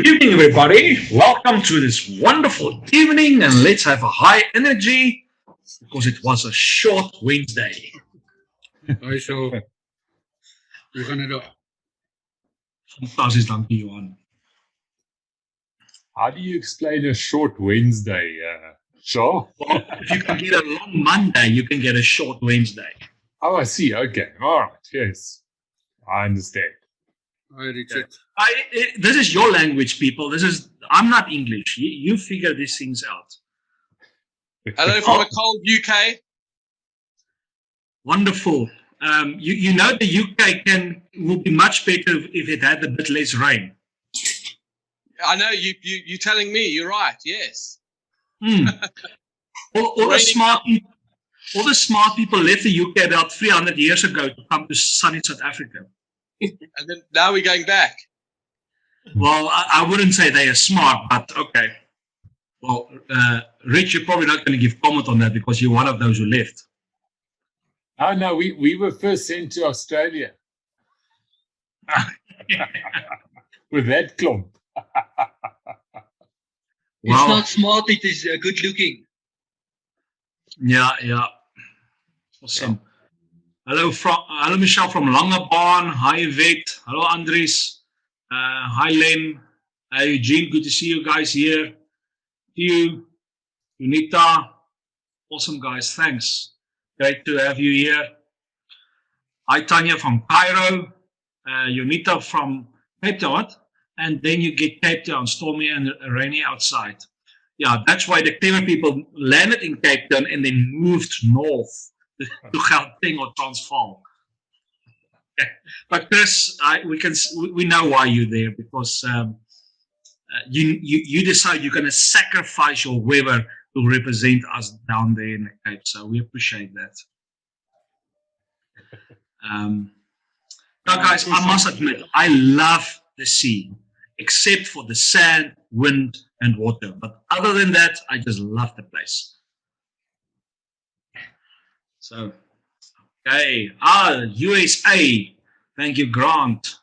Good evening, everybody. Welcome to this wonderful evening, and let's have a high energy because it was a short Wednesday. Hi, so hoe gaan dit daar? Fantasties, dankie Johan. How do you explain a short Wednesday, Shaw? Well, if you can get a long Monday, you can get a short Wednesday. Oh, I see. Okay. All right. Yes. I understand. Hi, Richard. This is your language, people. I'm not English. You figure these things out. Hello from a cold UK. Wonderful. You know the UK will be much better if it had a bit less rain. I know you're telling me. You're right. Yes. All the smart people left the UK about 300 years ago to come to sunny South Africa. And then now we're going back. Well, I wouldn't say they are smart, but okay. Well, Rich, you're probably not going to give comment on that because you're one of those who left. Oh, no, we were first sent to Australia. With that clump. It's not smart, it is good looking. Yeah. Awesome. Hello, Michelle from Langebaan. Hi, Yvette. Hello, Andries. Hi, Len. Hi, Eugene. Good to see you guys here. You, Unita. Awesome, guys. Thanks. Great to have you here. Hi, Tanya from Cairo. Unita from Cape Town. And then you get Cape Town, stormy and rainy outside. Yeah, that's why the clever people landed in Cape Town and then moved north to Gauteng or Transvaal. Okay. But Chris, we know why you're there because you decide you're going to sacrifice your weather to represent us down there in the Cape. So we appreciate that. Now, guys, I must admit, I love the sea, except for the sand, wind, and water. But other than that, I just love the place. So, okay. USA. Thank you, Grant.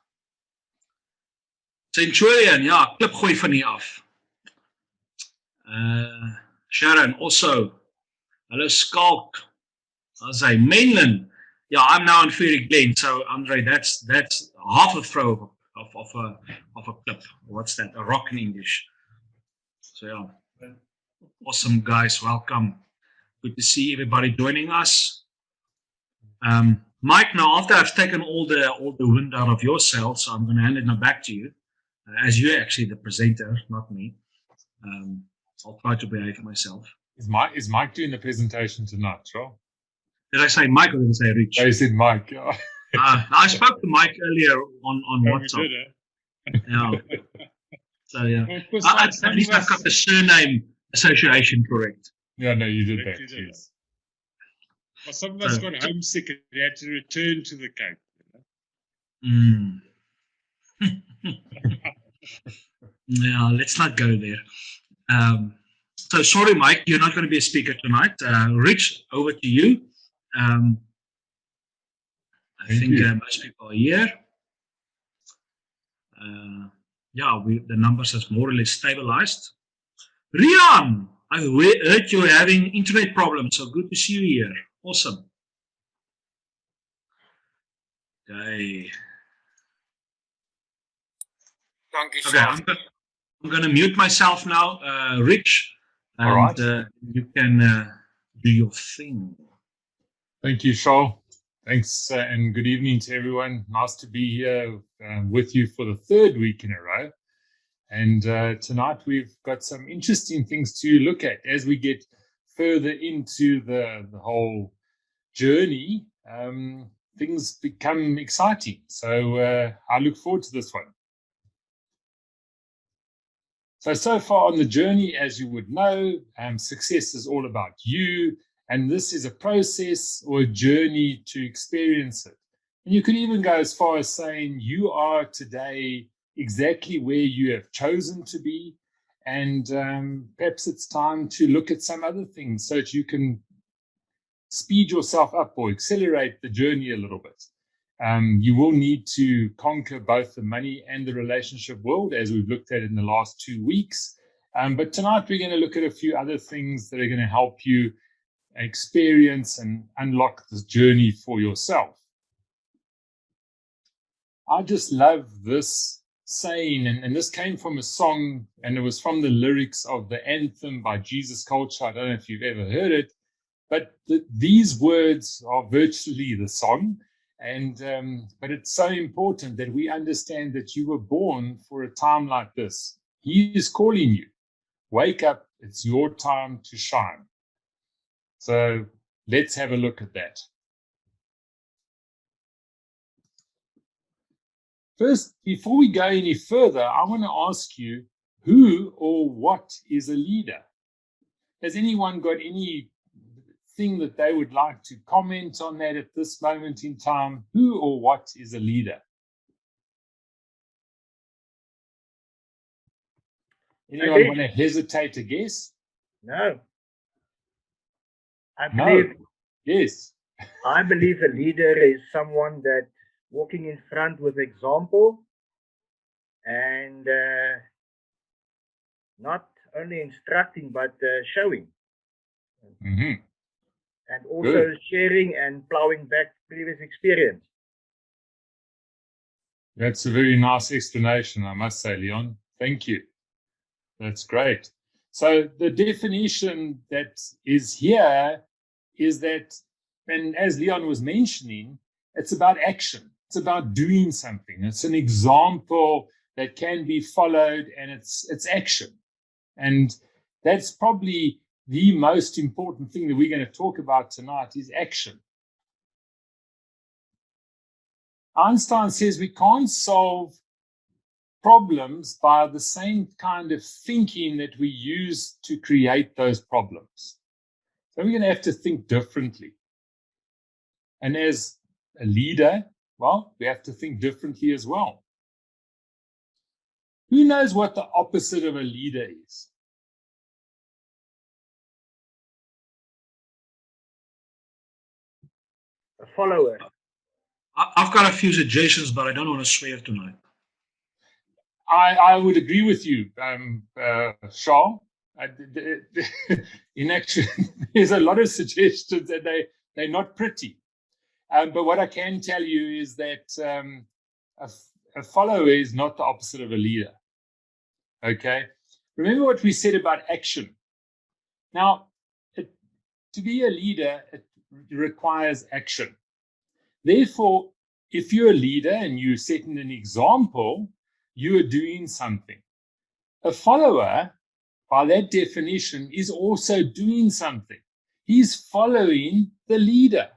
Centurion, ja, klip gooi van hier af. Sharon, also. Hello, Skalk. I'll say Mainland. Yeah, I'm now in Fury Glen. So, Andre, that's half a throw of a clip. What's that? A rock in English. So yeah, awesome guys, welcome. Good to see everybody joining us. Mike, now after I've taken all the wind out of your sails, so I'm going to hand it now back to you, as you're actually the presenter, not me. I'll try to behave myself. Is Mike doing the presentation tonight, Joe? Did I say Mike or did I say Rich? I said Mike. Yeah. I spoke to Mike earlier on WhatsApp. Yeah. So yeah, at least I've got the surname association correct. Yeah, no, you did that. Yes. Well, some of us got homesick and they had to return to the Cape. Yeah, let's not go there. So sorry, Mike, you're not going to be a speaker tonight. Rich, over to you. I think most people are here. Yeah, the numbers has more or less stabilized. Rian, I heard you're having internet problems, so good to see you here. Awesome. Okay. Okay, I'm going to mute myself now, Rich. And all right. You can do your thing. Thank you, Shaw. Thanks and good evening to everyone. Nice to be here with you for the third week in a row. And tonight we've got some interesting things to look at as we get further into the whole journey. Things become exciting. So I look forward to this one. So far on the journey, as you would know, success is all about you. And this is a process or a journey to experience it. And you could even go as far as saying you are today exactly where you have chosen to be. And perhaps it's time to look at some other things so that you can speed yourself up or accelerate the journey a little bit. You will need to conquer both the money and the relationship world, as we've looked at in the last 2 weeks. But tonight we're going to look at a few other things that are going to help you experience and unlock this journey for yourself. I just love this saying, and this came from a song, and it was from the lyrics of the anthem by Jesus Culture. I don't know if you've ever heard it, but these words are virtually the song. And but it's so important that we understand that you were born for a time like this. He is calling you. Wake up, it's your time to shine. So let's have a look at that. First, before we go any further, I want to ask you, who or what is a leader? Has anyone got anything that they would like to comment on that at this moment in time? Who or what is a leader? Anyone want to hesitate to guess? No. I believe. No. Yes. I believe a leader is someone that walking in front with example and not only instructing but showing. Mm-hmm. And also Good. sharing and plowing back previous experience. That's a very nice explanation, I must say, Leon. Thank you. That's great. So the definition that is here is that, and as Leon was mentioning, it's about action. It's about doing something. It's an example that can be followed, and it's action. And that's probably the most important thing that we're going to talk about tonight is action. Einstein says we can't solve problems by the same kind of thinking that we use to create those problems. So we're going to have to think differently. And as a leader, well, we have to think differently as well. Who knows what the opposite of a leader is? A follower. I've got a few suggestions, but I don't want to swear tonight. I would agree with you, Charles. In action, there's a lot of suggestions and they're not pretty. But what I can tell you is that a follower is not the opposite of a leader. Okay? Remember what we said about action. Now, to be a leader, it requires action. Therefore, if you're a leader and you're setting an example, you are doing something. A follower, by that definition, is also doing something. He's following the leader.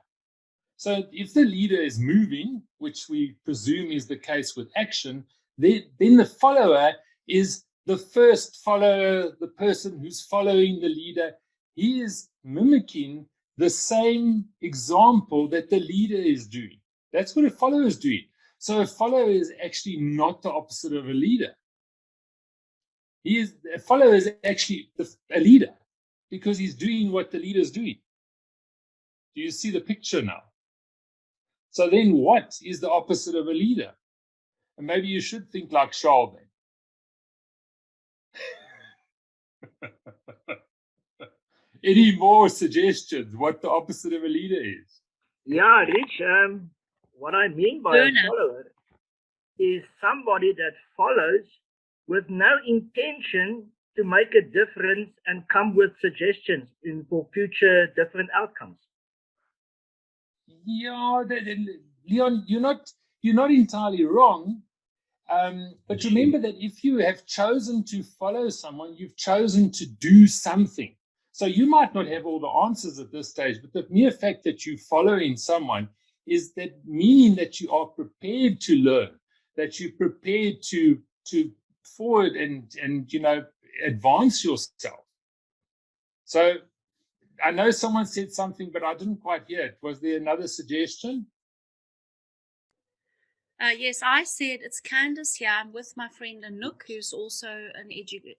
So if the leader is moving, which we presume is the case with action, then the follower is the first follower, the person who's following the leader. He is mimicking the same example that the leader is doing. That's what a follower is doing. So a follower is actually not the opposite of a leader. A follower is actually a leader because he's doing what the leader is doing. Do you see the picture now? So then what is the opposite of a leader? And maybe you should think like Charles then. Any more suggestions what the opposite of a leader is? Yeah, Rich, what I mean by a follower is somebody that follows with no intention to make a difference and come with suggestions for future different outcomes. Yeah, Leon, you're not entirely wrong. But remember that if you have chosen to follow someone, you've chosen to do something. So you might not have all the answers at this stage, but the mere fact that you're following someone is that meaning that you are prepared to learn, that you're prepared to forward and advance yourself. So I know someone said something, but I didn't quite hear it. Was there another suggestion? Yes, I said it's Candice here. I'm with my friend Anouk, who's also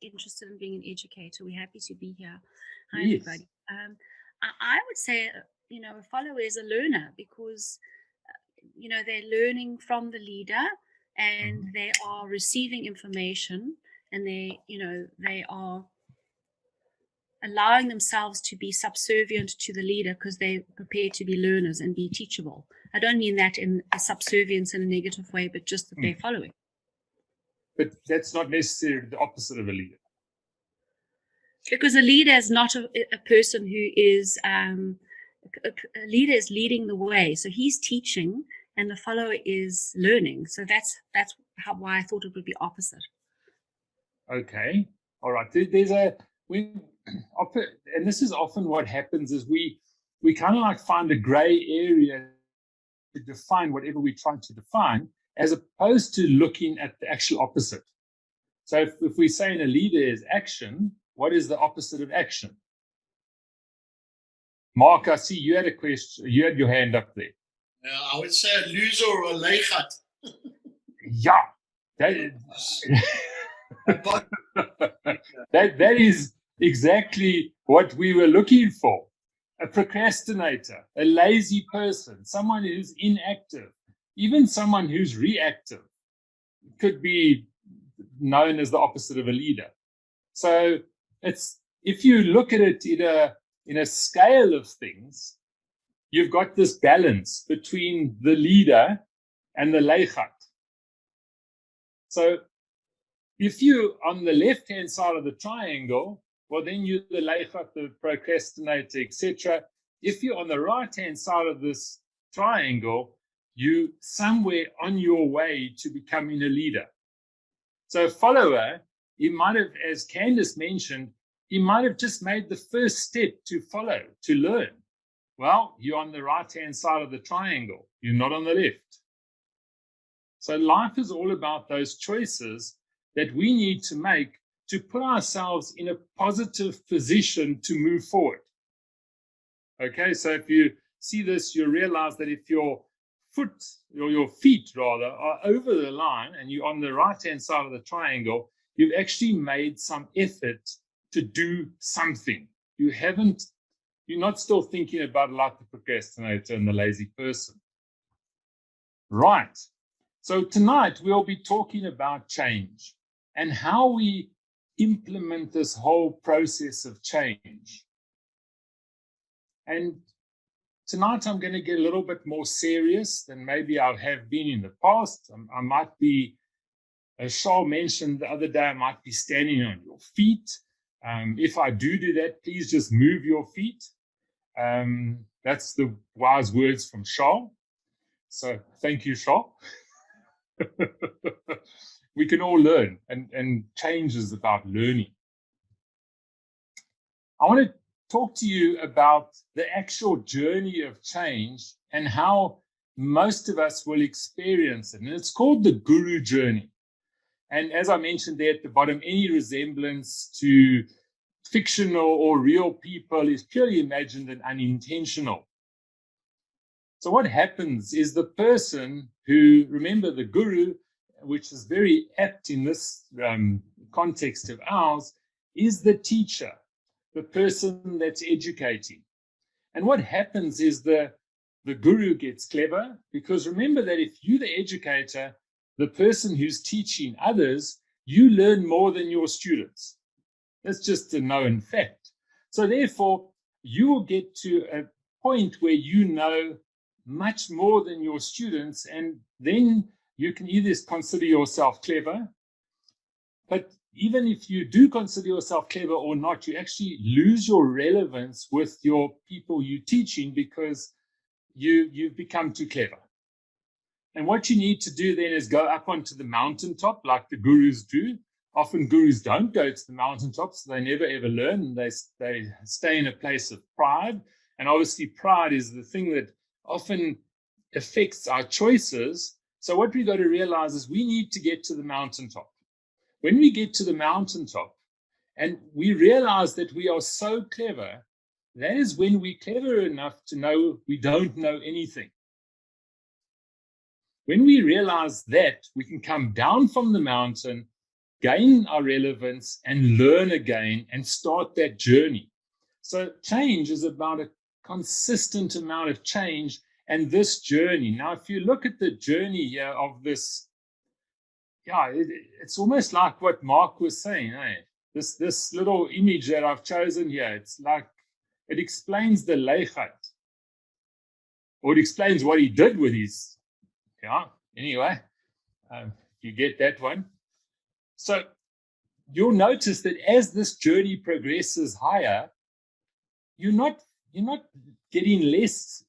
interested in being an educator. We're happy to be here. Hi, Yes. everybody. I would say, a follower is a learner because they're learning from the leader, and they are receiving information, and they are allowing themselves to be subservient to the leader because they're prepared to be learners and be teachable. I don't mean that in a subservience in a negative way, but just that they're following. But that's not necessarily the opposite of a leader. Because a leader is not a person who is, a leader is leading the way. So he's teaching and the follower is learning. So that's why I thought it would be opposite. Okay. All right. And this is often what happens is we kind of like find a gray area to define whatever we're trying to define, as opposed to looking at the actual opposite. So if we say in a leader is action, what is the opposite of action? Mark, I see you had a question. You had your hand up there. I would say a loser or a leigat. Yeah. That is exactly what we were looking for. A procrastinator, a lazy person, someone who's inactive, even someone who's reactive could be known as the opposite of a leader. So if you look at it in a scale of things, you've got this balance between the leader and the leigat. So if you're on the left-hand side of the triangle, well, then you're the leigat, the procrastinator, etc. If you're on the right-hand side of this triangle, you're somewhere on your way to becoming a leader. So a follower, he might have, as Candace mentioned, he might have just made the first step to follow, to learn. Well, you're on the right-hand side of the triangle. You're not on the left. So life is all about those choices that we need to make to put ourselves in a positive position to move forward. Okay, so if you see this, you realize that if your foot, or your feet rather, are over the line and you're on the right-hand side of the triangle, you've actually made some effort to do something. You're not still thinking about like the procrastinator and the lazy person. Right. So tonight we'll be talking about change and how we implement this whole process of change. And tonight I'm going to get a little bit more serious than maybe I have been in the past. I might be, as Charles mentioned the other day, I might be standing on your feet. If I do that, please just move your feet. That's the wise words from Charles. So thank you, Charles. We can all learn, and change is about learning. I want to talk to you about the actual journey of change and how most of us will experience it. And it's called the guru journey. And as I mentioned there at the bottom, any resemblance to fictional or real people is purely imagined and unintentional. So what happens is the person who, remember the guru, which is very apt in this context of ours, is the teacher, the person that's educating. And what happens is the guru gets clever, because remember that if you're the educator, the person who's teaching others, you learn more than your students. That's just a known fact. So therefore, you will get to a point where you know much more than your students, and then you can either consider yourself clever, but even if you do consider yourself clever or not, you actually lose your relevance with your people you're teaching because you've become too clever. And what you need to do then is go up onto the mountaintop like the gurus do. Often gurus don't go to the mountaintop, so they never ever learn. They stay in a place of pride. And obviously pride is the thing that often affects our choices. So what we've got to realize is we need to get to the mountaintop. When we get to the mountaintop and we realize that we are so clever, that is when we're clever enough to know we don't know anything. When we realize that, we can come down from the mountain, gain our relevance, and learn again and start that journey. So change is about a consistent amount of change, and this journey. Now, if you look at the journey here of this, it's almost like what Mark was saying, This little image that I've chosen here, it's like, it explains the leichat, or it explains what he did with his, anyway, you get that one. So you'll notice that as this journey progresses higher, you're not getting less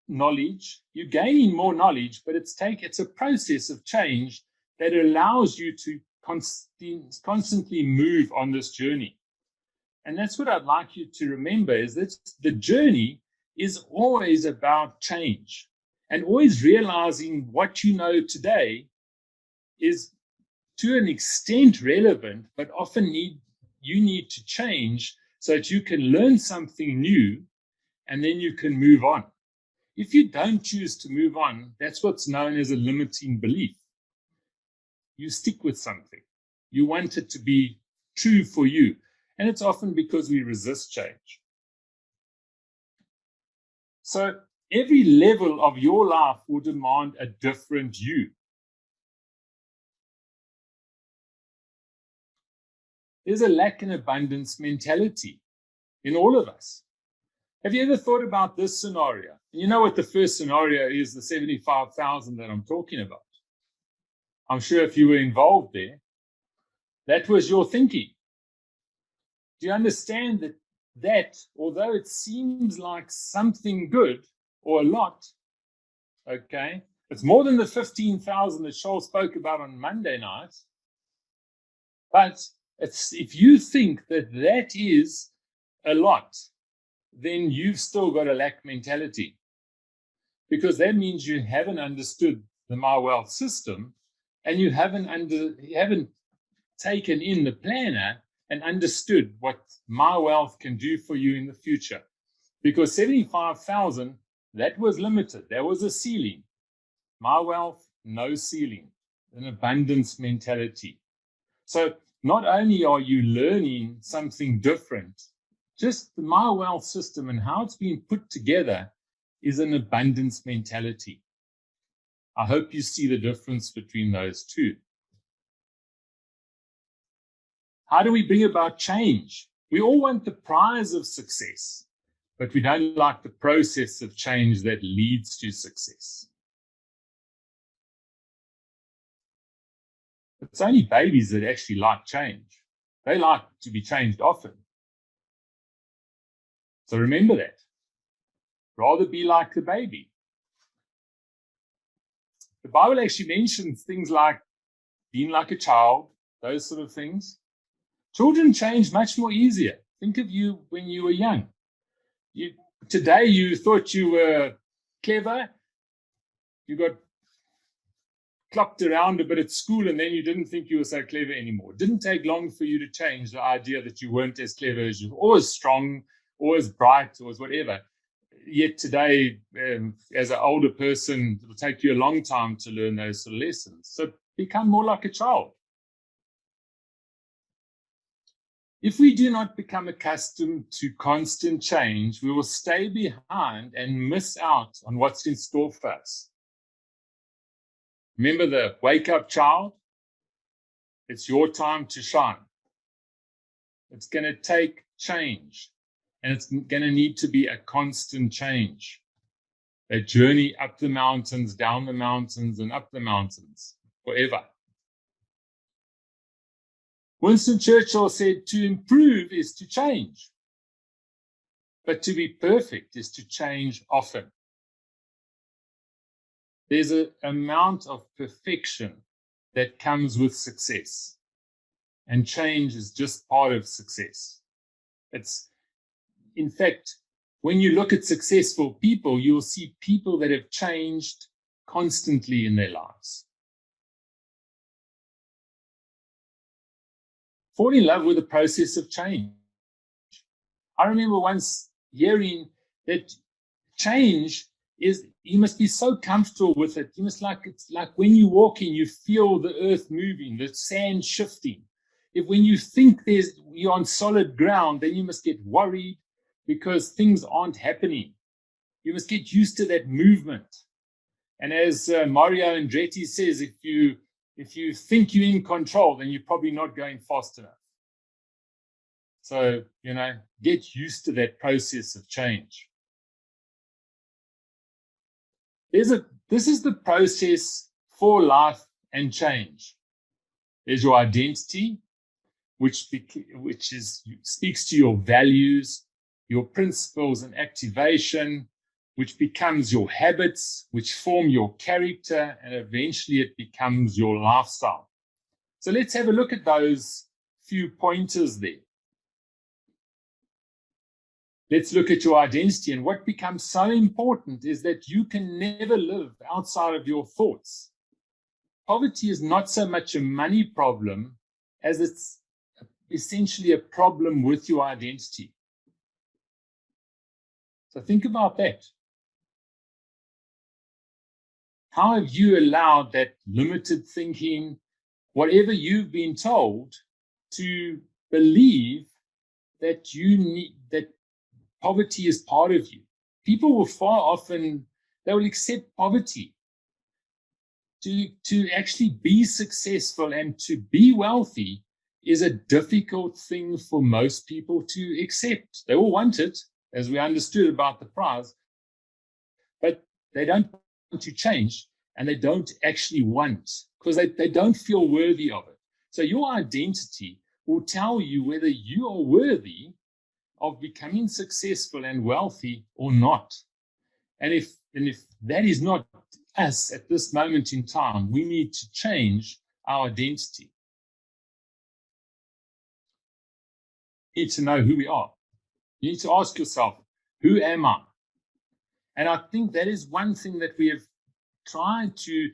knowledge, you're gaining more knowledge, but it's a process of change that allows you to constantly move on this journey. And that's what I'd like you to remember, is that the journey is always about change, and always realizing what you know today is to an extent relevant, but often you need to change so that you can learn something new, and then you can move on. If you don't choose to move on, that's what's known as a limiting belief. You stick with something. You want it to be true for you. And it's often because we resist change. So every level of your life will demand a different you. There's a lack and abundance mentality in all of us. Have you ever thought about this scenario? You know what the first scenario is, the 75,000 that I'm talking about. I'm sure if you were involved there, that was your thinking. Do you understand that although it seems like something good or a lot, okay, it's more than the 15,000 that Shoal spoke about on Monday night, but if you think that is a lot, then you've still got a lack mentality, because that means you haven't understood the MyWealth system, and you haven't taken in the planner and understood what MyWealth can do for you in the future. Because 75,000, that was limited. That was a ceiling. MyWealth, no ceiling. An abundance mentality. So not only are you learning something different, just the MyWealth system and how it's being put together is an abundance mentality. I hope you see the difference between those two. How do we bring about change? We all want the prize of success, but we don't like the process of change that leads to success. It's only babies that actually like change. They like to be changed often. So remember that. Rather be like the baby. The Bible actually mentions things like being like a child, those sort of things. Children change much more easier. Think of you when you were young. Today you thought you were clever. You got clocked around a bit at school, and then you didn't think you were so clever anymore. It didn't take long for you to change the idea that you weren't as clever as you were. Always strong, always bright, always whatever. Yet today, as an older person, it will take you a long time to learn those sort of lessons. So become more like a child. If we do not become accustomed to constant change, we will stay behind and miss out on what's in store for us. Remember the wake up child? It's your time to shine. It's going to take change, and it's going to need to be a constant change. A journey up the mountains, down the mountains, and up the mountains forever. Winston Churchill said, to improve is to change, but to be perfect is to change often. There's an amount of perfection that comes with success, and change is just part of success. In fact, when you look at successful people, you'll see people that have changed constantly in their lives. Fall in love with the process of change. I remember once hearing that change is, you must be so comfortable with it. It's like when you walk in, you feel the earth moving, the sand shifting. When you think you're on solid ground, then you must get worried because things aren't happening. You must get used to that movement. And as Mario Andretti says, if you think you're in control, then you're probably not going fast enough. So, get used to that process of change. This is the process for life and change. There's your identity, which speaks to your values, your principles and activation, which becomes your habits, which form your character, and eventually it becomes your lifestyle. So let's have a look at those few pointers there. Let's look at your identity. And what becomes so important is that you can never live outside of your thoughts. Poverty is not so much a money problem as it's essentially a problem with your identity. So think about that. How have you allowed that limited thinking, whatever you've been told, to believe that that poverty is part of you? People will they will accept poverty. To actually be successful and to be wealthy is a difficult thing for most people to accept. They all want it, as we understood about the prize, but they don't want to change, and they don't actually want, because they don't feel worthy of it. So your identity will tell you whether you are worthy of becoming successful and wealthy or not. And if that is not us at this moment in time, we need to change our identity. You need to know who we are. You need to ask yourself, who am I? And I think that is one thing that we have tried to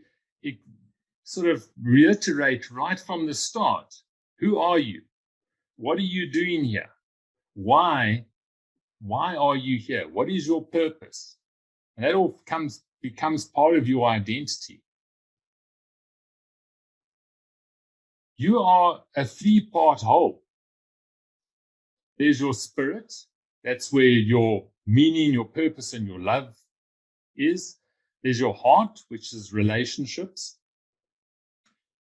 sort of reiterate right from the start. Who are you? What are you doing here? Why are you here? What is your purpose? And that all becomes part of your identity. You are a three-part whole. There's your spirit. That's where your meaning, your purpose, and your love is. There's your heart, which is relationships.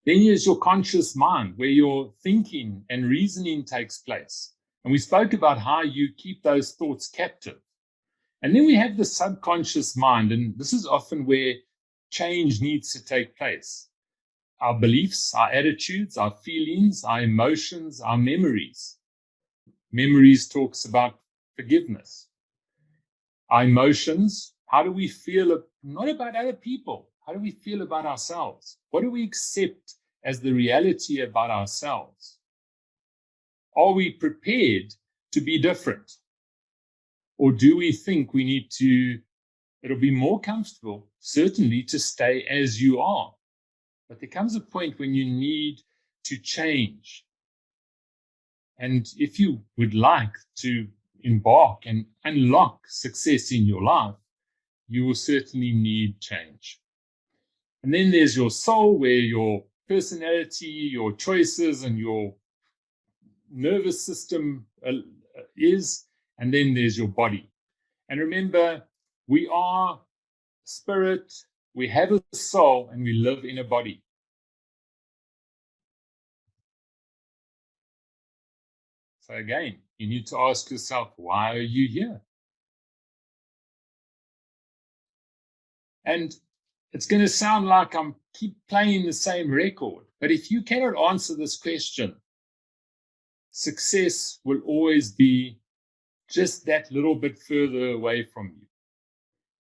Then there's your conscious mind, where your thinking and reasoning takes place. And we spoke about how you keep those thoughts captive. And then we have the subconscious mind, and this is often where change needs to take place. Our beliefs, our attitudes, our feelings, our emotions, our memories. Memories talks about forgiveness. Our emotions, how do we feel, not about other people, how do we feel about ourselves? What do we accept as the reality about ourselves? Are we prepared to be different? Or do we think we need to, it'll be more comfortable, certainly, to stay as you are? But there comes a point when you need to change. And if you would like to embark and unlock success in your life, you will certainly need change. And then there's your soul, where your personality, your choices, and your nervous system is. And then there's your body. And remember, we are spirit, we have a soul, and we live in a body. So again, you need to ask yourself, why are you here? And it's going to sound like I'm keep playing the same record, but if you cannot answer this question, success will always be just that little bit further away from you.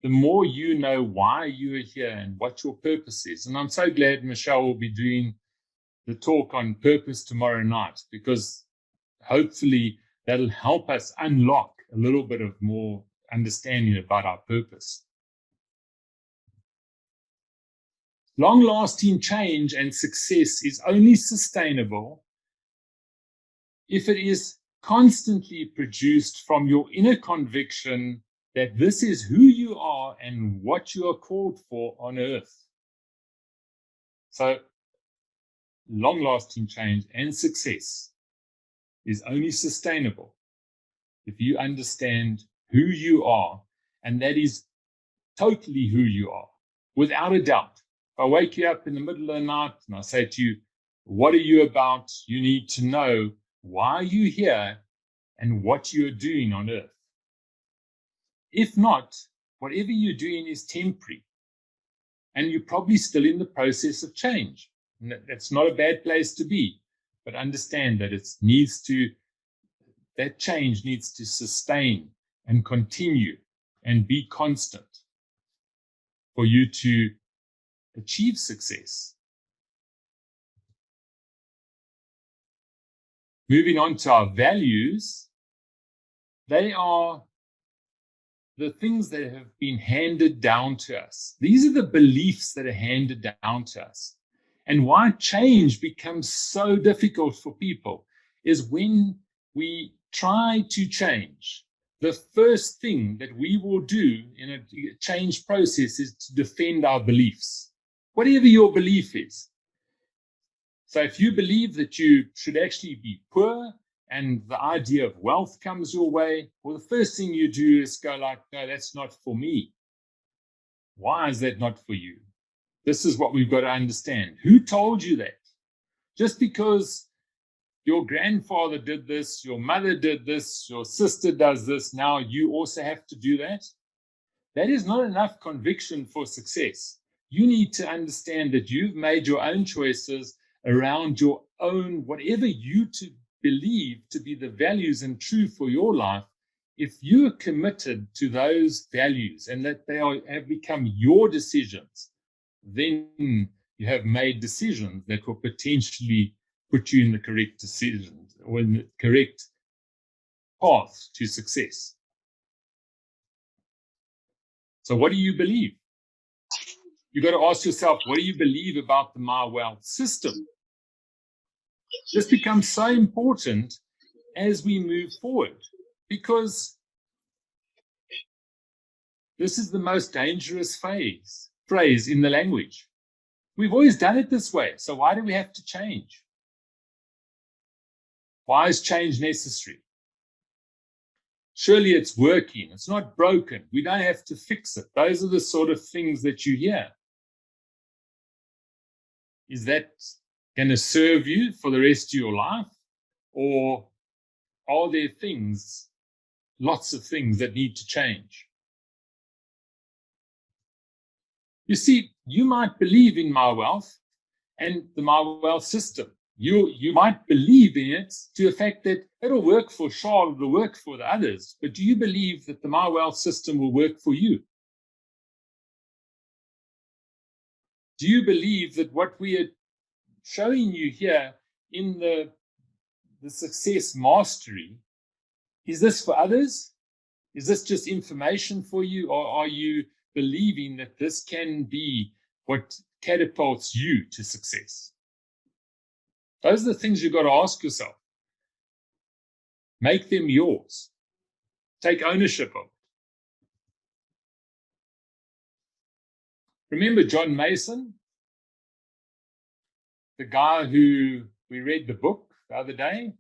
The more you know why you are here and what your purpose is. And I'm so glad Michelle will be doing the talk on purpose tomorrow night, because hopefully that'll help us unlock a little bit of more understanding about our purpose. Long-lasting change and success is only sustainable if it is constantly produced from your inner conviction that this is who you are and what you are called for on earth. So long-lasting change and success is only sustainable if you understand who you are And that is totally who you are, without a doubt. If I wake you up in the middle of the night and I say to you, what are you about? You need to know why you're here and what you're doing on earth. If not, whatever you're doing is temporary. And you're probably still in the process of change. And that's not a bad place to be. But understand that that change needs to sustain and continue and be constant for you to achieve success. Moving on to our values, they are the things that have been handed down to us. These are the beliefs that are handed down to us. And why change becomes so difficult for people is when we try to change, the first thing that we will do in a change process is to defend our beliefs, whatever your belief is. So if you believe that you should actually be poor and the idea of wealth comes your way, well, the first thing you do is go like, no, that's not for me. Why is that not for you? This is what we've got to understand. Who told you that? Just because your grandfather did this, your mother did this, your sister does this, now you also have to do that? That is not enough conviction for success. You need to understand that you've made your own choices around your own, whatever you believe to be the values and true for your life. If you are committed to those values and that they have become your decisions, then you have made decisions that will potentially put you in the correct decisions or in the correct path to success. So what do you believe? You got to ask yourself, what do you believe about the MyWealth system? This becomes so important as we move forward, because this is the most dangerous phrase in the language. We've always done it this way, so why do we have to change? Why is change necessary? Surely it's working, it's not broken, we don't have to fix it. Those are the sort of things that you hear. Is that going to serve you for the rest of your life? Or are there things, lots of things that need to change? You see, you might believe in MyWealth and the MyWealth system. You might believe in it to the fact that it'll work for Charles, it'll work for the others. But do you believe that the MyWealth system will work for you? Do you believe that what we are showing you here in the success mastery, is this for others? Is this just information for you? Or are you believing that this can be what catapults you to success? Those are the things you've got to ask yourself. Make them yours. Take ownership of it. Remember John Mason, the guy who we read the book the other day?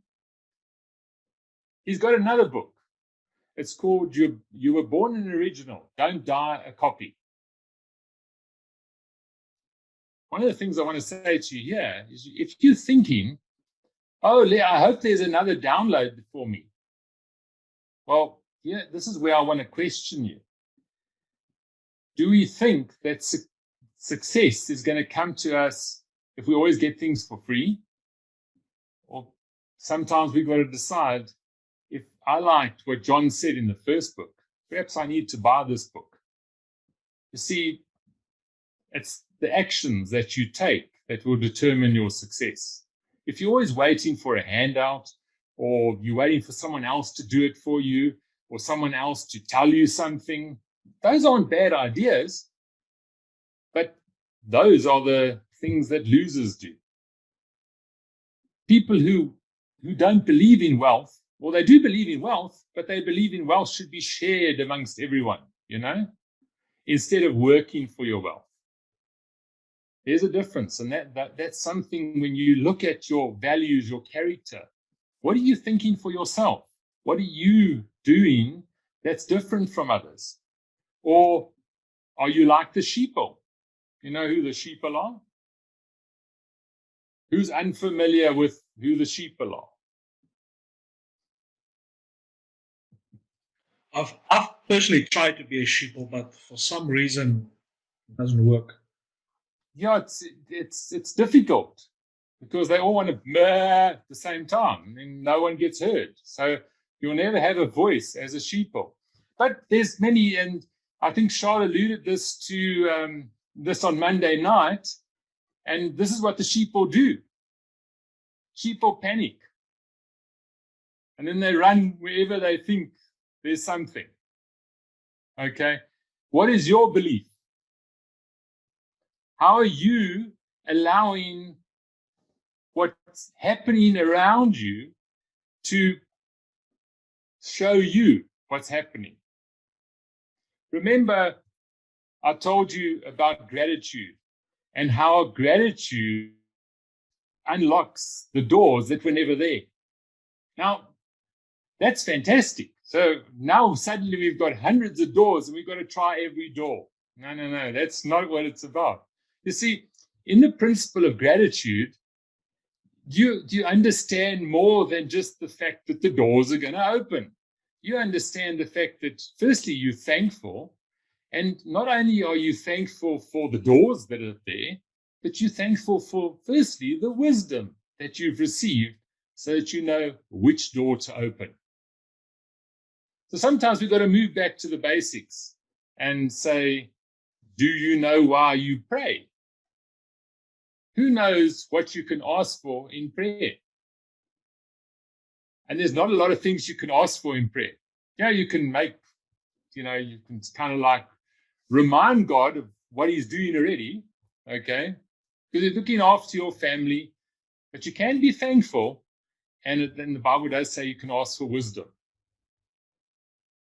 He's got another book. It's called You Were Born an Original, Don't Die a Copy. One of the things I want to say to you here is if you're thinking, oh, I hope there's another download for me. Well, yeah, this is where I want to question you. Do we think that success is going to come to us if we always get things for free? Or sometimes we've got to decide, if I liked what John said in the first book, perhaps I need to buy this book. You see, it's the actions that you take that will determine your success. If you're always waiting for a handout, or you're waiting for someone else to do it for you, or someone else to tell you something, those aren't bad ideas, but those are the things that losers do. People who don't believe in wealth, well, they do believe in wealth, but they believe in wealth should be shared amongst everyone, instead of working for your wealth. There's a difference, and that's something when you look at your values, your character. What are you thinking for yourself? What are you doing that's different from others? Or are you like the sheeple? You know who the sheeple are? Who's unfamiliar with who the sheeple are? I've personally tried to be a sheeple, but for some reason it doesn't work. Yeah, it's difficult because they all want to meh at the same time and no one gets heard. So you'll never have a voice as a sheeple. But there's many, and I think Charlotte alluded to this on Monday night, and this is what the sheeple do. Sheeple panic. And then they run wherever they think there's something. Okay? What is your belief? How are you allowing what's happening around you to show you what's happening? Remember, I told you about gratitude and how gratitude unlocks the doors that were never there. Now, that's fantastic. So now suddenly we've got hundreds of doors and we've got to try every door. No, that's not what it's about. You see, in the principle of gratitude, do you understand more than just the fact that the doors are going to open? You understand the fact that, firstly, you're thankful. And not only are you thankful for the doors that are there, but you're thankful for, firstly, the wisdom that you've received so that you know which door to open. So sometimes we've got to move back to the basics and say, do you know why you pray? Who knows what you can ask for in prayer? And there's not a lot of things you can ask for in prayer. Yeah, you can you can kind of like remind God of what he's doing already, okay? Because he's looking after your family, but you can be thankful. And then the Bible does say you can ask for wisdom.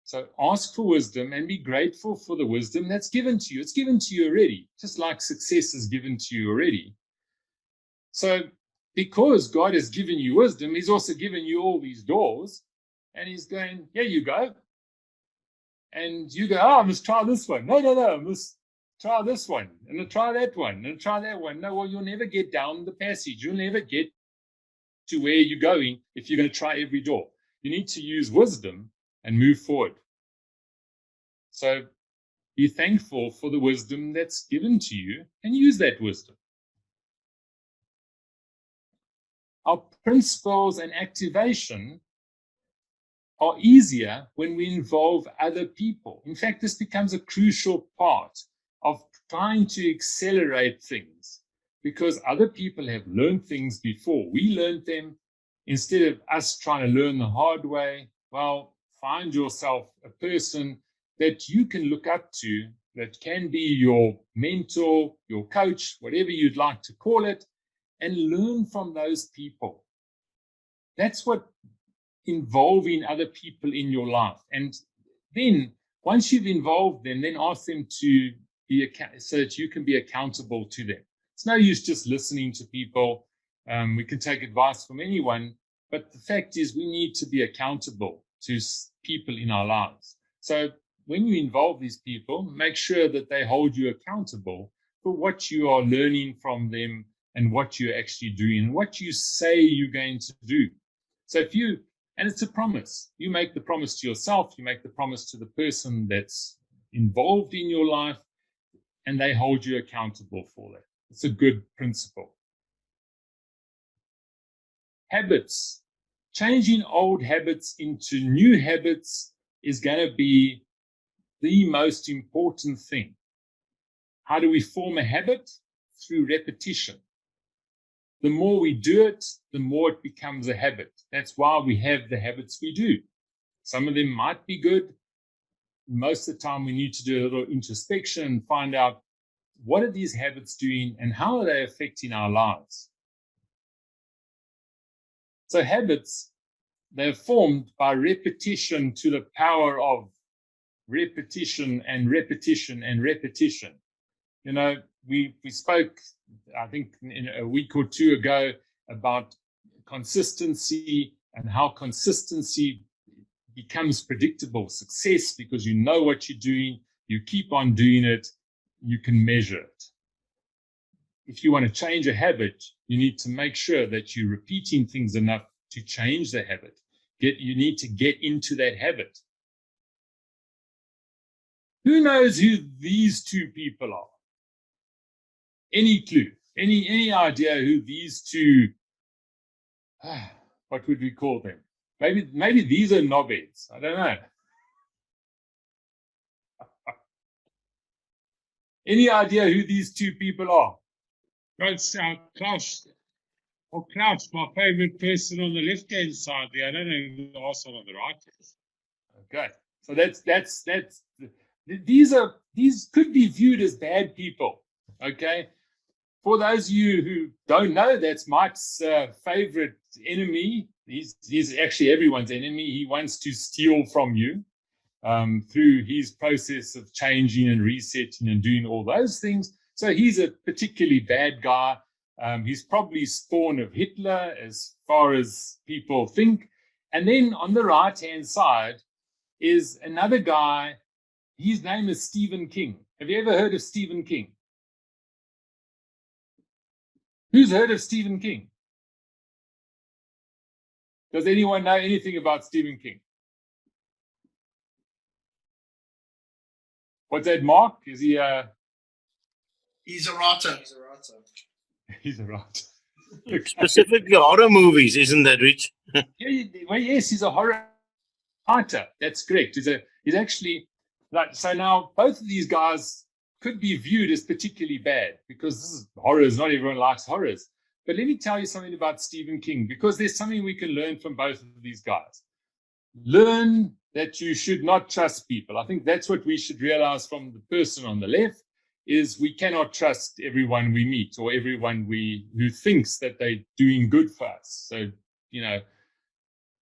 So ask for wisdom and be grateful for the wisdom that's given to you. It's given to you already, just like success is given to you already. So because God has given you wisdom, he's also given you all these doors, and he's going, here you go. And you go, oh, I must try this one. No, I must try this one, and I'll try that one, and I'll try that one. No, well, you'll never get down the passage. You'll never get to where you're going if you're going to try every door. You need to use wisdom and move forward. So be thankful for the wisdom that's given to you and use that wisdom. Our principles and activation are easier when we involve other people. In fact, this becomes a crucial part of trying to accelerate things because other people have learned things before we learned them. Instead of us trying to learn the hard way, well, find yourself a person that you can look up to, that can be your mentor, your coach, whatever you'd like to call it, and learn from those people. That's what involving other people in your life. And then once you've involved them, then ask them to be so that you can be accountable to them. It's no use just listening to people. We can take advice from anyone, but the fact is we need to be accountable to people in our lives. So when you involve these people, make sure that they hold you accountable for what you are learning from them and what you're actually doing, what you say you're going to do. So and it's a promise. You make the promise to yourself, you make the promise to the person that's involved in your life, and they hold you accountable for that. It's a good principle. Habits. Changing old habits into new habits is going to be the most important thing. How do we form a habit? Through repetition. The more we do it, the more it becomes a habit. That's why we have the habits we do. Some of them might be good. Most of the time we need to do a little introspection and find out what are these habits doing and how are they affecting our lives. So habits, they're formed by repetition to the power of repetition and repetition and repetition. You know, we spoke, I think, in a week or two ago about consistency and how consistency becomes predictable success because you know what you're doing, you keep on doing it, you can measure it. If you want to change a habit, you need to make sure that you're repeating things enough to change the habit. You need to get into that habit. Who knows who these two people are? Any clue? Any idea who these two, what would we call them? Maybe these are knobheads. I don't know. Any idea who these two people are? That's Klaus. Oh, Klaus, my favorite person on the left-hand side there. I don't know who the asshole on the right is. Okay, so that's these could be viewed as bad people. Okay, for those of you who don't know, that's Mike's favorite enemy. He's actually everyone's enemy. He wants to steal from you through his process of changing and resetting and doing all those things. So he's a particularly bad guy. He's probably spawn of Hitler as far as people think. And then on the right-hand side is another guy. His name is Stephen King. Have you ever heard of Stephen King? Who's heard of Stephen King? Does anyone know anything about Stephen King? What's that, Mark? Is he He's a writer. He's a writer. Specifically horror movies, isn't that, Rich? Well, yes, he's a horror writer. That's correct. He's actually like, so now both of these guys could be viewed as particularly bad because this is horrors. Not everyone likes horrors. But let me tell you something about Stephen King, because there's something we can learn from both of these guys. Learn that you should not trust people. I think that's what we should realize from the person on the left, is we cannot trust everyone we meet or everyone who thinks that they're doing good for us. So,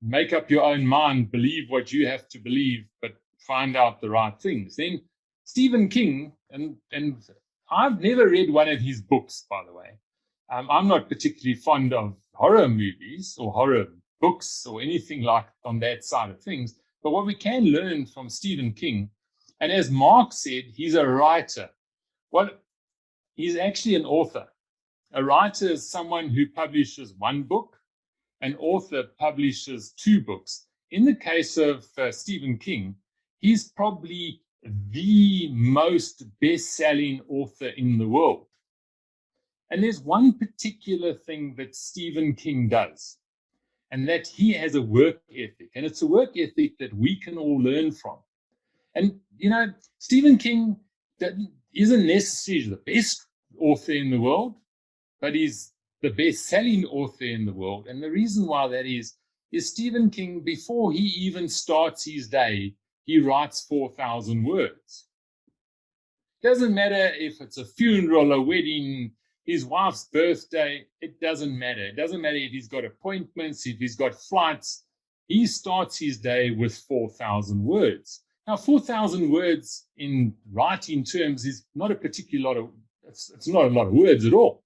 make up your own mind, believe what you have to believe, but find out the right things. Then Stephen King, and I've never read one of his books, by the way. I'm not particularly fond of horror movies or horror books or anything like on that side of things. But what we can learn from Stephen King, and as Mark said, he's a writer. Well, he's actually an author. A writer is someone who publishes one book. An author publishes two books. In the case of Stephen King, he's probably the most best-selling author in the world. And there's one particular thing that Stephen King does, and that he has a work ethic. And it's a work ethic that we can all learn from. And, Stephen King isn't necessarily the best author in the world, but he's the best-selling author in the world. And the reason why that is Stephen King, before he even starts his day, he writes 4,000 words. Doesn't matter if it's a funeral, a wedding, his wife's birthday, it doesn't matter. It doesn't matter if he's got appointments, if he's got flights. He starts his day with 4,000 words. Now, 4,000 words in writing terms is not a particular lot of, it's not a lot of words at all.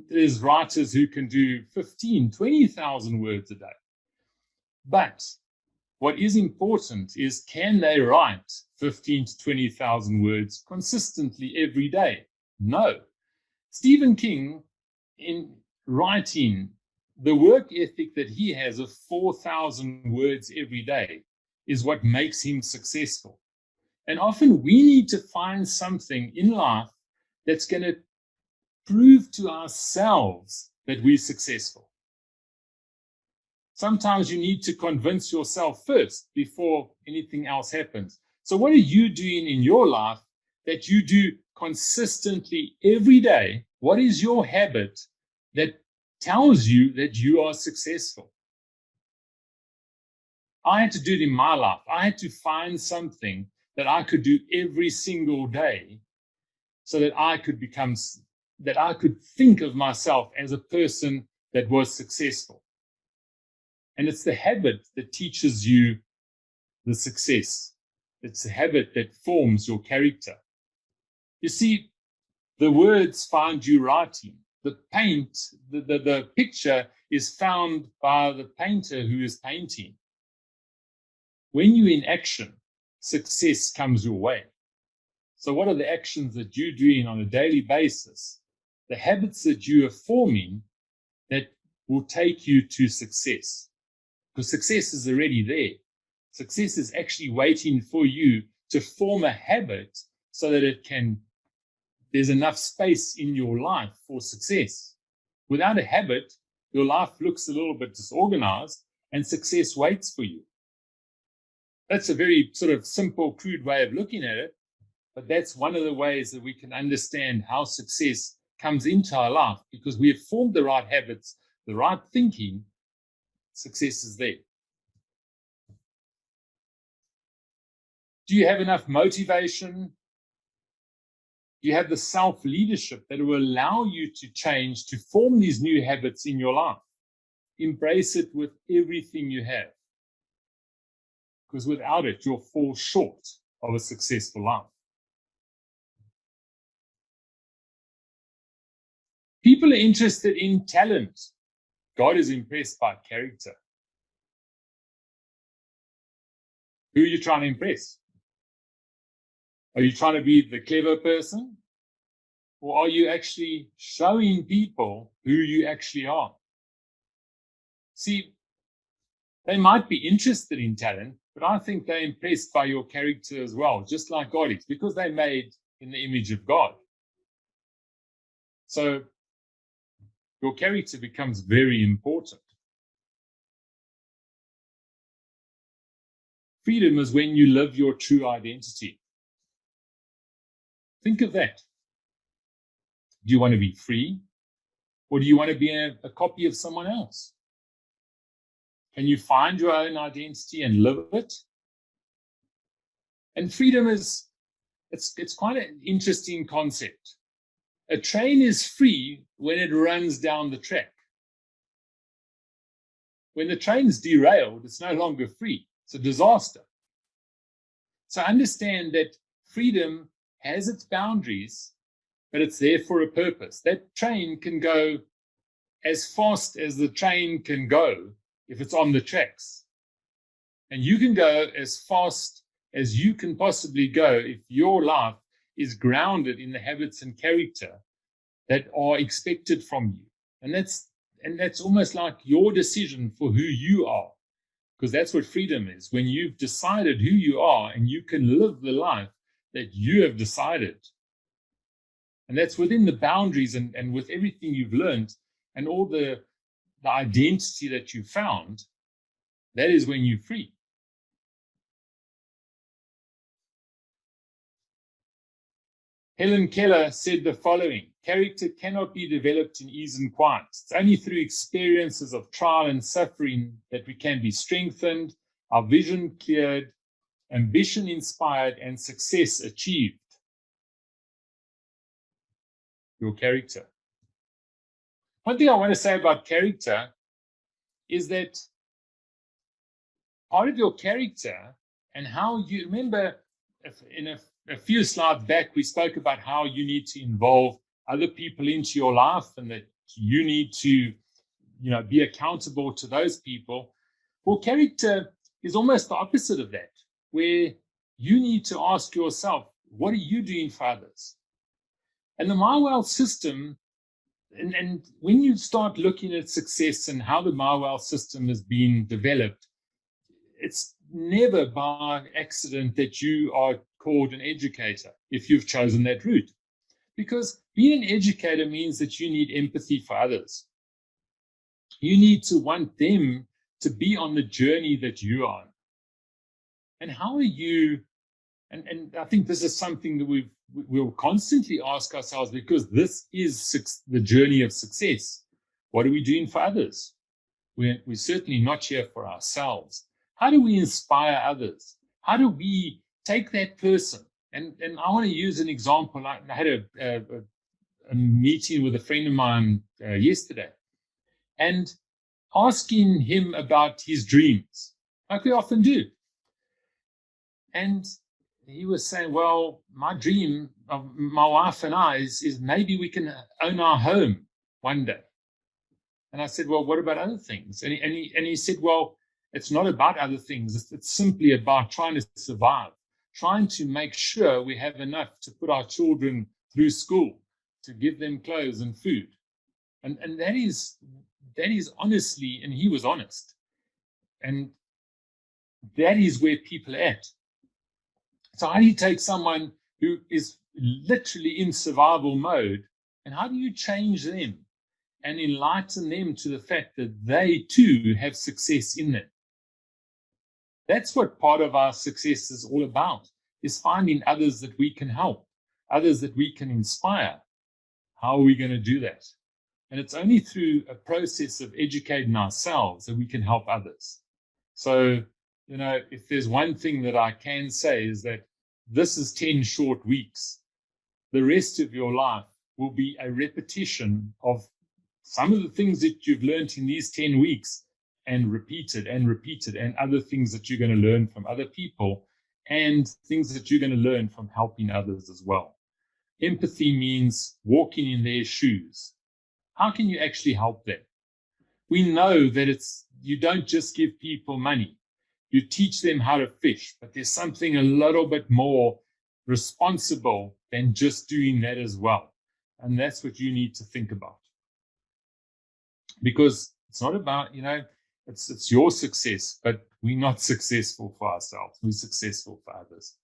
There's writers who can do 15, 20,000 words a day. But what is important is, can they write 15 to 20,000 words consistently every day? No. Stephen King, in writing, the work ethic that he has of 4,000 words every day is what makes him successful. And often we need to find something in life that's going to prove to ourselves that we're successful. Sometimes you need to convince yourself first before anything else happens. So what are you doing in your life that you do consistently every day? What is your habit that tells you that you are successful? I had to do it in my life. I had to find something that I could do every single day so that I could think of myself as a person that was successful. And it's the habit that teaches you the success. It's the habit that forms your character. You see, the words find you writing. The paint, the picture is found by the painter who is painting. When you're in action, success comes your way. So what are the actions that you're doing on a daily basis, the habits that you are forming that will take you to success? Because success is already there. Success is actually waiting for you to form a habit so that there's enough space in your life for success. Without a habit, your life looks a little bit disorganized and success waits for you. That's a very sort of simple, crude way of looking at it, but that's one of the ways that we can understand how success comes into our life, because we have formed the right habits, the right thinking, success is there. Do you have enough motivation? Do you have the self-leadership that will allow you to change, to form these new habits in your life? Embrace it with everything you have. Because without it, you'll fall short of a successful life. People are interested in talent. God is impressed by character. Who are you trying to impress? Are you trying to be the clever person? Or are you actually showing people who you actually are? See, they might be interested in talent, but I think they're impressed by your character as well, just like God is, because they're made in the image of God. So your character becomes very important. Freedom is when you live your true identity. Think of that. Do you want to be free? Or do you want to be a copy of someone else? Can you find your own identity and live it? And freedom it's quite an interesting concept. A train is free when it runs down the track. When the train's derailed, it's no longer free. It's a disaster. So understand that freedom has its boundaries, but it's there for a purpose. That train can go as fast as the train can go if it's on the tracks. And you can go as fast as you can possibly go if your life is grounded in the habits and character that are expected from you. And that's almost like your decision for who you are, because that's what freedom is. When you've decided who you are and you can live the life that you have decided. And that's within the boundaries and with everything you've learned and all the identity that you found, that is when you're free. Helen Keller said the following: character cannot be developed in ease and quiet. It's only through experiences of trial and suffering that we can be strengthened, our vision cleared, ambition inspired, and success achieved. Your character. One thing I want to say about character is that part of your character and how you remember in a few slides back, we spoke about how you need to involve other people into your life and that you need to, be accountable to those people. Well, character is almost the opposite of that, where you need to ask yourself, what are you doing for others? And the MyWealth system, and when you start looking at success and how the MyWealth system is being developed, it's never by accident that you are called an educator if you've chosen that route. Because being an educator means that you need empathy for others. You need to want them to be on the journey that you are on. And how are you, and I think this is something that we'll constantly ask ourselves, because this is the journey of success. What are we doing for others? We're certainly not here for ourselves. How do we inspire others? How do we take that person? And I want to use an example. I had a meeting with a friend of mine yesterday, and asking him about his dreams, like we often do. And he was saying, well, my dream of my wife and I is maybe we can own our home one day. And I said, well, what about other things? And he said, well, it's not about other things. It's simply about trying to survive. trying to make sure we have enough to put our children through school, to give them clothes and food. And that is honestly, and he was honest. And that is where people are at. So how do you take someone who is literally in survival mode, and how do you change them and enlighten them to the fact that they too have success in them? That's what part of our success is all about, is finding others that we can help, others that we can inspire. How are we going to do that? And it's only through a process of educating ourselves that we can help others. So, you know, if there's one thing that I can say is that this is 10 short weeks. The rest of your life will be a repetition of some of the things that you've learned in these 10 weeks, and repeated, and other things that you're going to learn from other people, and things that you're going to learn from helping others as well. Empathy means walking in their shoes. How can you actually help them? We know that you don't just give people money. You teach them how to fish, but there's something a little bit more responsible than just doing that as well. And that's what you need to think about. Because it's not about, you know, it's your success, but we're not successful for ourselves. We're successful for others.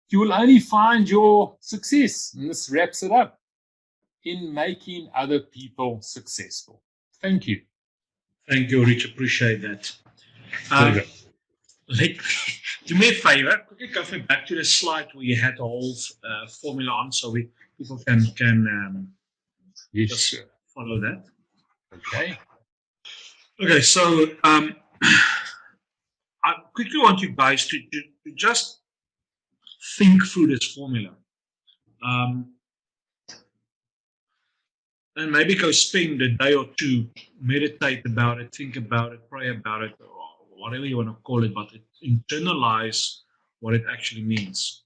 You will only find your success, and this wraps it up, in making other people successful. Thank you. Thank you, Rich. Appreciate that. Do me a favor, quickly go back to the slide where you had the whole formula on, so people can yes, just sure. Follow that. Okay. Okay, so I quickly want you guys to just think through this formula. And maybe go spend a day or two, meditate about it, think about it, pray about it, or whatever you want to call it, but internalize what it actually means.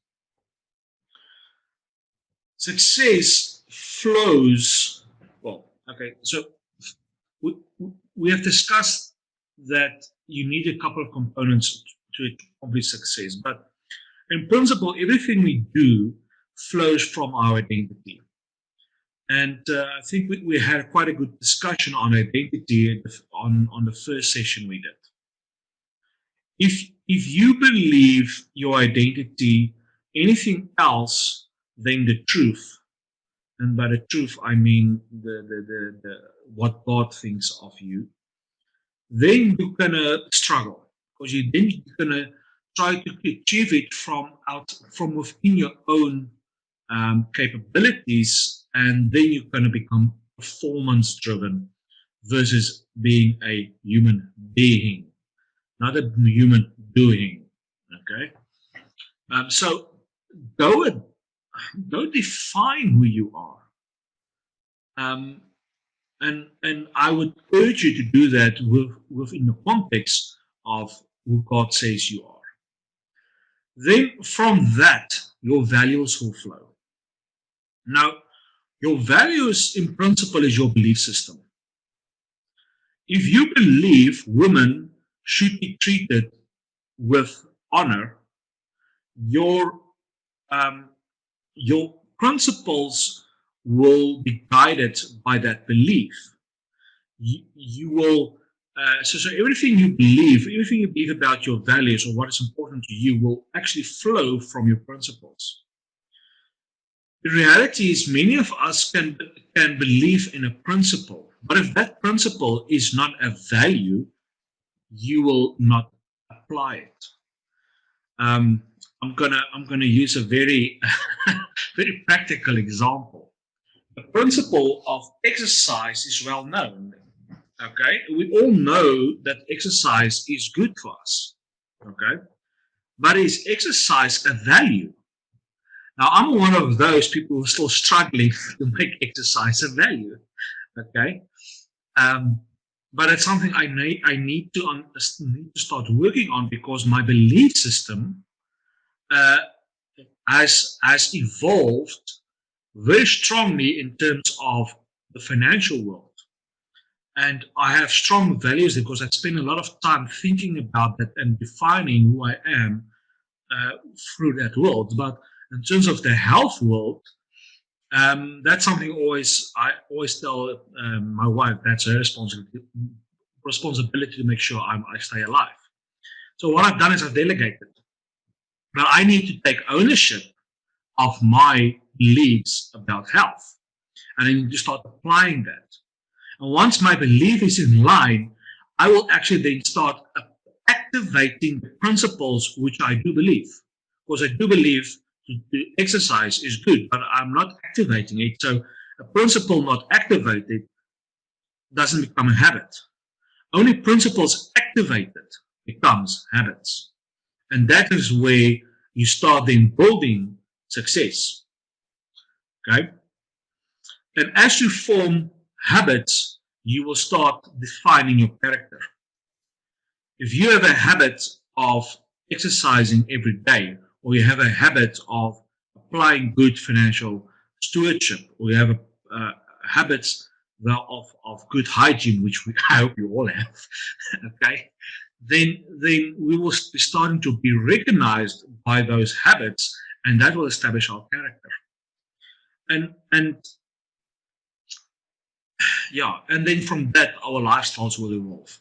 Success flows, well, okay, so we have discussed that you need a couple of components to accomplish success, but in principle, everything we do flows from our identity. And I think we had quite a good discussion on identity on the first session we did. If you believe your identity anything else than the truth, and by the truth I mean the what God thinks of you, then you're gonna struggle, because you're gonna try to achieve it from within your own capabilities, and then you're going to become performance driven versus being a human being, not a human doing. Okay, so go define who you are, and I would urge you to do that within the context of who God says you are. Then from that, your values will flow. Now, your values in principle is your belief system. If you believe women should be treated with honor, your principles will be guided by that belief. You will so everything you believe about your values or what is important to you will actually flow from your principles. The reality is many of us can believe in a principle, but if that principle is not a value, you will not apply it. I'm gonna use a very very practical example. The principle of exercise is well known. Okay, we all know that exercise is good for us. Okay, but is exercise a value? Now, I'm one of those people who are still struggling to make exercise a value. Okay, but it's something I need to start working on, because my belief system has evolved very strongly in terms of the financial world. And I have strong values because I spend a lot of time thinking about that and defining who I am through that world. But in terms of the health world, that's something I always tell my wife, that's her responsibility to make sure I stay alive. So what I've done is I've delegated. But I need to take ownership of my beliefs about health. And I need to start applying that. And once my belief is in line, I will actually then start activating the principles which I do believe. Because I do believe to exercise is good, but I'm not activating it. So a principle not activated doesn't become a habit. Only principles activated becomes habits. And that is where you start then building success. Okay? And as you form habits, you will start defining your character. If you have a habit of exercising every day, or you have a habit of applying good financial stewardship, or you have habits of good hygiene, which I hope you all have, okay, then we will be starting to be recognized by those habits, and that will establish our character. And yeah, and then from that, our lifestyles will evolve.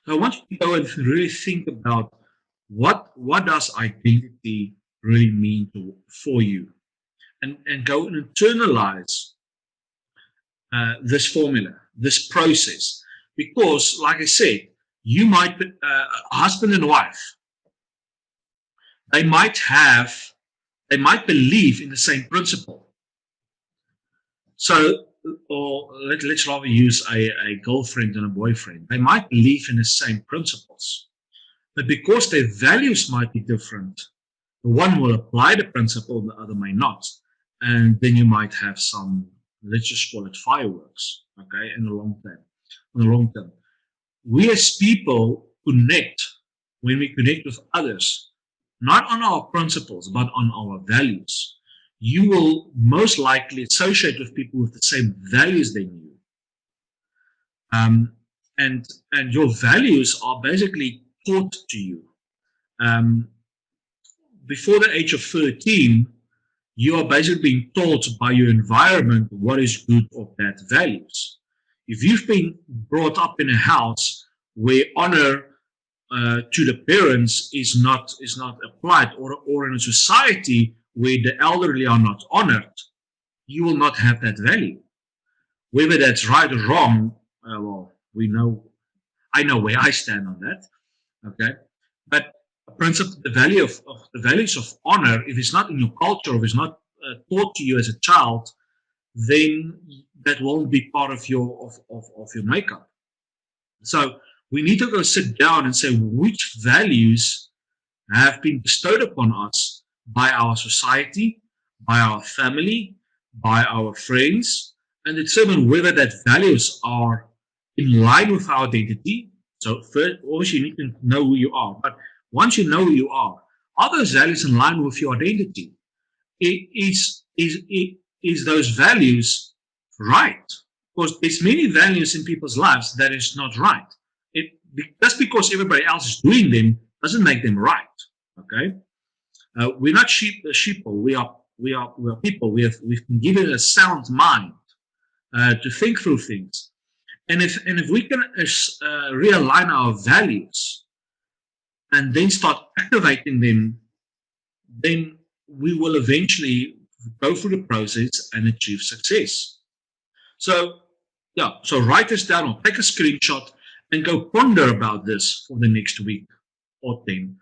So I want you to go and really think about what does identity really mean for you, and go and internalize this formula, this process, because, like I said, you might be husband and wife. They might believe in the same principle. So, or let's rather use a girlfriend and a boyfriend. They might believe in the same principles, but because their values might be different, the one will apply the principle, the other may not, and then you might have some, let's just call it fireworks, okay, in the long term. We as people connect when we connect with others, not on our principles, but on our values. You will most likely associate with people with the same values than you. And your values are basically taught to you. Before the age of 13, you are basically being taught by your environment what is good or bad values. If you've been brought up in a house where honor to the parents is not applied, or in a society where the elderly are not honored, you will not have that value. Whether that's right or wrong, well, I know where I stand on that. Okay, but the values of honor, if it's not in your culture, or if it's not taught to you as a child, then that won't be part of your makeup. So we need to go sit down and say which values have been bestowed upon us by our society, by our family, by our friends, and determine whether that values are in line with our identity. So first, obviously, you need to know who you are. But once you know who you are those values in line with your identity? Is those values right? Because there's many values in people's lives that is not right. Just because everybody else is doing them doesn't make them right. Okay, we're not sheeple. We are people. We've been given a sound mind to think through things, and if we can realign our values and then start activating them, then we will eventually go through the process and achieve success. So yeah, so write this down or take a screenshot and go ponder about this for the next week or 10,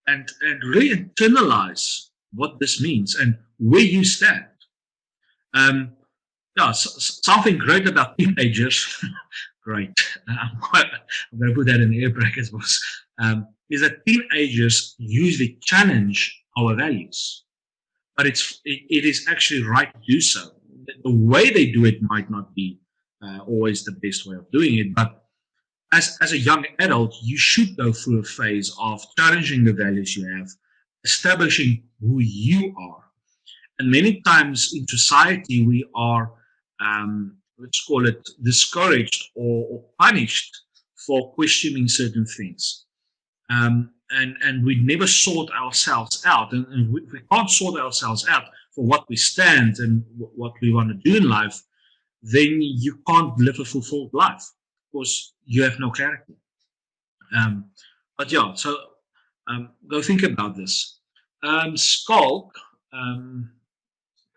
and really internalize what this means and where you stand. Yeah, something great about teenagers, great, I'm going to put that in the air brackets, is that teenagers usually challenge our values, but it is actually right to do so. The way they do it might not be always the best way of doing it, but as a young adult, you should go through a phase of challenging the values you have, establishing who you are. And many times in society, we are, let's call it, discouraged or punished for questioning certain things. And and we never sort ourselves out, and we can't sort ourselves out for what we stand and what we want to do in life, then you can't live a fulfilled life because you have no clarity. But yeah, so go think about this. Skulk, can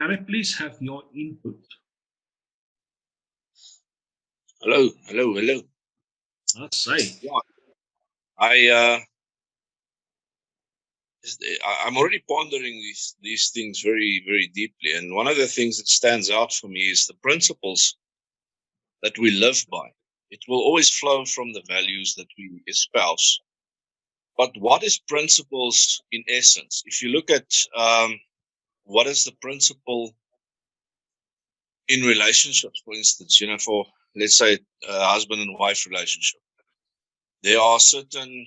I please have your input? Hello. Let's say. Yeah. I'm already pondering these things very, very deeply. And one of the things that stands out for me is the principles that we live by. It will always flow from the values that we espouse. But what is principles in essence? If you look at what is the principle in relationships, for instance, for, let's say, a husband and wife relationship, there are certain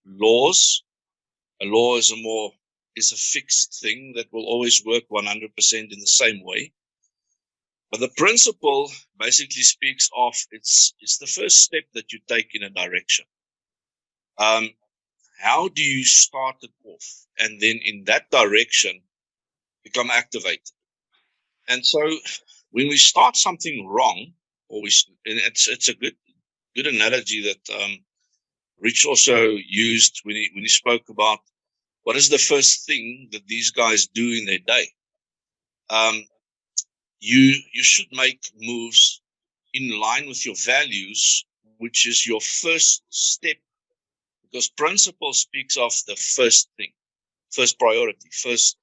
laws. A law is a fixed thing that will always work 100% in the same way. But the principle basically speaks of it's the first step that you take in a direction. How do you start it off, and then in that direction become activated? And so when we start something wrong, and it's a good analogy that Rich also used when he spoke about what is the first thing that these guys do in their day. You should make moves in line with your values, which is your first step, because principle speaks of the first thing, first priority, first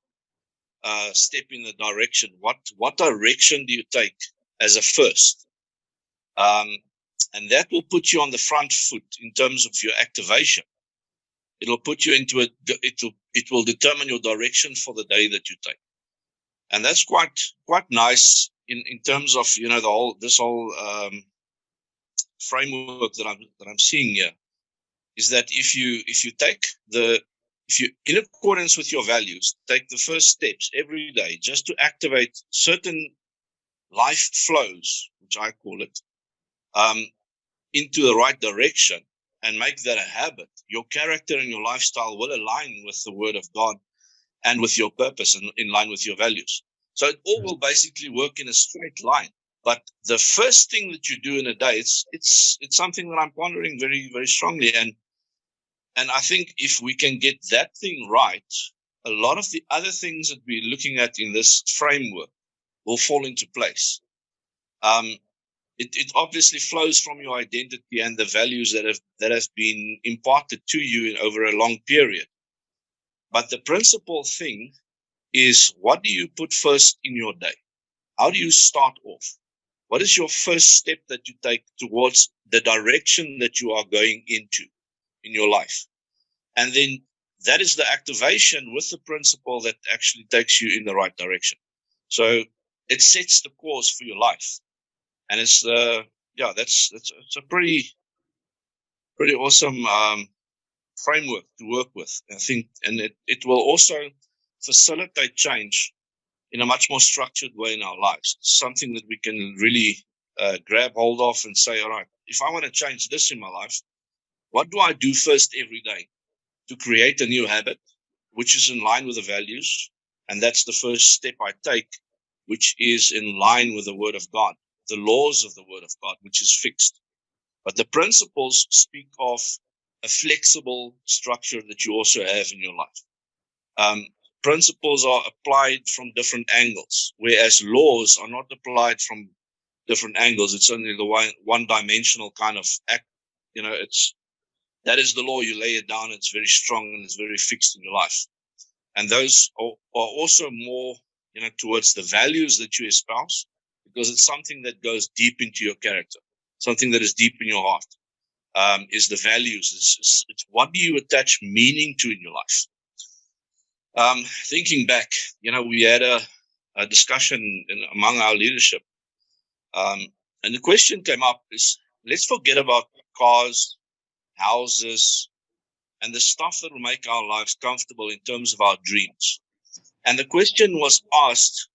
step in the direction. What direction do you take as a first? And that will put you on the front foot in terms of your activation. It'll put you into it will determine your direction for the day that you take. And that's quite nice in terms of, this whole framework that I'm seeing here, is that if you in accordance with your values, take the first steps every day just to activate certain life flows, which I call it, into the right direction, and make that a habit, your character and your lifestyle will align with the Word of God and with your purpose and in line with your values. So it all will basically work in a straight line. But the first thing that you do in a day, it's something that I'm pondering very, very strongly. And I think if we can get that thing right, a lot of the other things that we're looking at in this framework will fall into place. It obviously flows from your identity and the values that have been imparted to you over a long period. But the principal thing is, what do you put first in your day? How do you start off? What is your first step that you take towards the direction that you are going into in your life? And then that is the activation with the principle that actually takes you in the right direction. So it sets the course for your life. And it's it's a pretty awesome framework to work with, I think, and it will also facilitate change in a much more structured way in our lives. It's something that we can really grab hold of and say, all right, if I want to change this in my life, what do I do first every day to create a new habit, which is in line with the values? And that's the first step I take, which is in line with the Word of God, the laws of the Word of God, which is fixed. But the principles speak of a flexible structure that you also have in your life. Principles are applied from different angles, whereas laws are not applied from different angles. It's only the one-dimensional kind of act. That is the law. You lay it down. It's very strong and it's very fixed in your life. And those are also more, towards the values that you espouse, because it's something that goes deep into your character, something that is deep in your heart. Is the values. It's what do you attach meaning to in your life? Thinking back, we had a discussion among our leadership, and the question came up is, let's forget about cars, houses, and the stuff that will make our lives comfortable in terms of our dreams. And the question was asked,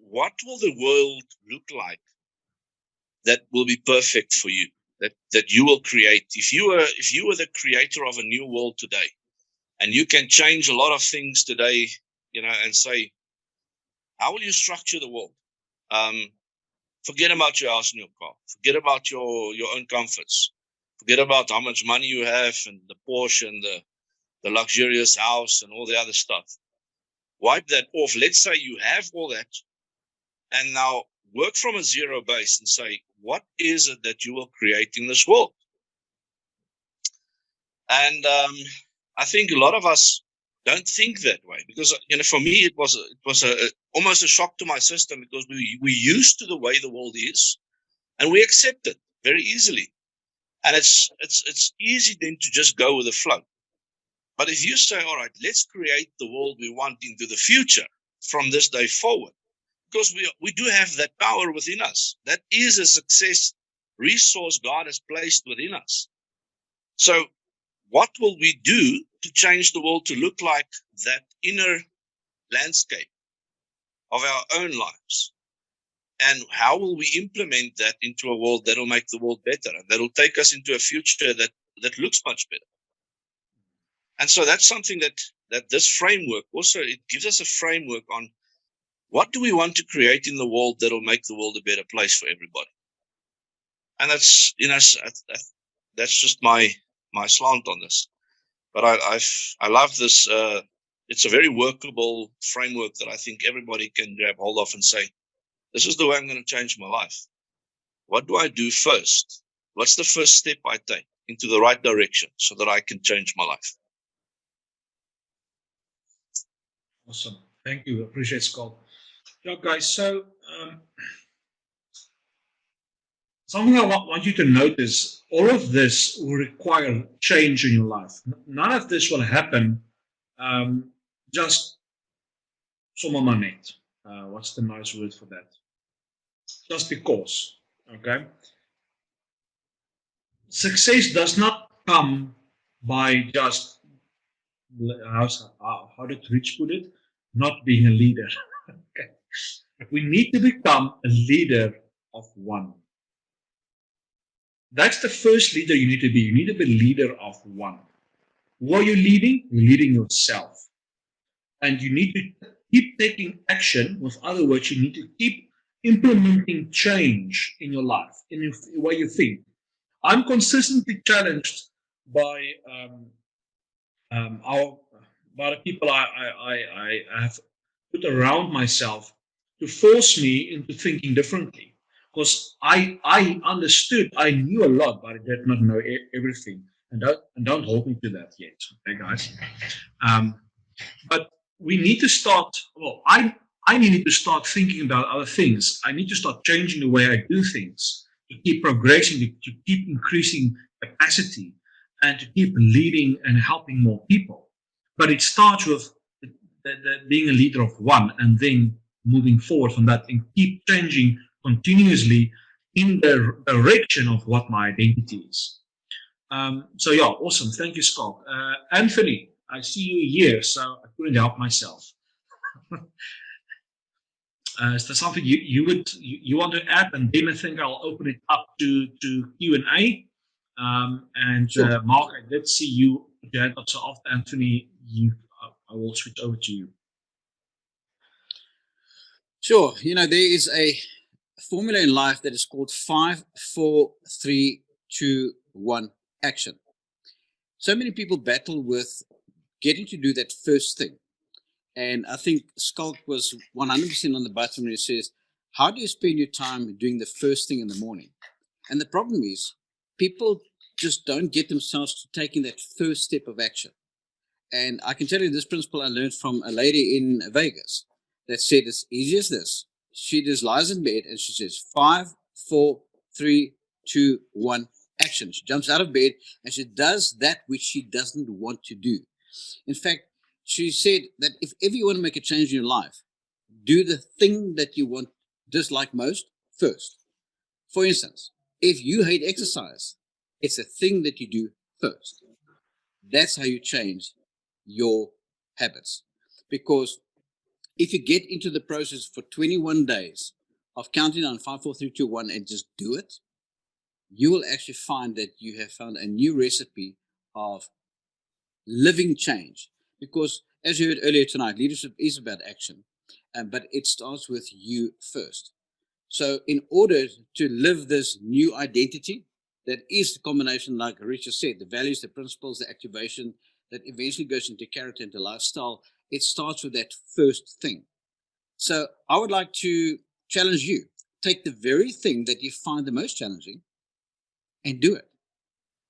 what will the world look like that will be perfect for you? that you will create. If you were the creator of a new world today, and you can change a lot of things today, and say, how will you structure the world? Forget about your house and your car. Forget about your own comforts. Forget about how much money you have and the Porsche and the luxurious house and all the other stuff. Wipe that off. Let's say you have all that, and now work from a zero base and say, what is it that you will create in this world? And I think a lot of us don't think that way, because for me it was almost a shock to my system, because we used to the way the world is, and we accept it very easily, and it's easy then to just go with the flow. But if you say, all right, let's create the world we want into the future from this day forward, because we do have that power within us. That is a success resource God has placed within us. So what will we do to change the world to look like that inner landscape of our own lives? And how will we implement that into a world that will make the world better, and that will take us into a future that looks much better? And so that's something that this framework also, it gives us a framework on what do we want to create in the world that will make the world a better place for everybody. And that's, that's just my slant on this. But I love this. It's a very workable framework that I think everybody can grab hold of and say, this is the way I'm going to change my life. What do I do first? What's the first step I take into the right direction so that I can change my life? Awesome. Thank you. Appreciate Scott. Yeah, guys. So something I want you to notice, all of this will require change in your life. None of this will happen just zomaar net. What's the nice word for that? Just because. Okay. Success does not come by just, how did Rich put it? Not being a leader. Okay. We need to become a leader of one. That's the first leader you need to be. You need to be a leader of one. Who are you leading? You're leading yourself. And you need to keep taking action. With other words, you need to keep implementing change in your life, in the way you think. I'm consistently challenged by the people I have put around myself to force me into thinking differently. Because I understood, I knew a lot, but I did not know everything. And don't hold me to that yet, okay, guys? But we need to start, well, I needed to start thinking about other things. I need to start changing the way I do things, to keep progressing, to keep increasing capacity, and to keep leading and helping more people. But it starts with being a leader of one, and then moving forward from that and keep changing continuously in the direction of what my identity is. So yeah, awesome. Thank you, Scott. Anthony, I see you here, so I couldn't help myself. Is there something you want to add? And then I think I'll open it up to Q&A. Sure. Mark, I did see you again. So after Anthony, I will switch over to you. Sure. There is a formula in life that is called 5, 4, 3, 2, 1 action. So many people battle with getting to do that first thing. And I think Skulk was 100% on the button when he says, how do you spend your time doing the first thing in the morning? And the problem is people just don't get themselves to taking that first step of action. And I can tell you this principle I learned from a lady in Vegas that said it's easy as this. She just lies in bed and she says 5, 4, 3, 2, 1 action. She jumps out of bed and she does that which she doesn't want to do. In fact, she said that if ever you want to make a change in your life, do the thing that you want, dislike most first. For instance, if you hate exercise, it's a thing that you do first. That's how you change your habits. Because if you get into the process for 21 days of counting down 5, 4, 3, 2, 1 and just do it, you will actually find that you have found a new recipe of living change. Because as you heard earlier tonight, leadership is about action, but it starts with you first. So in order to live this new identity, that is the combination, like Richard said, the values, the principles, the activation, that eventually goes into character, into lifestyle. It starts with that first thing. So I would like to challenge you. Take the very thing that you find the most challenging and do it.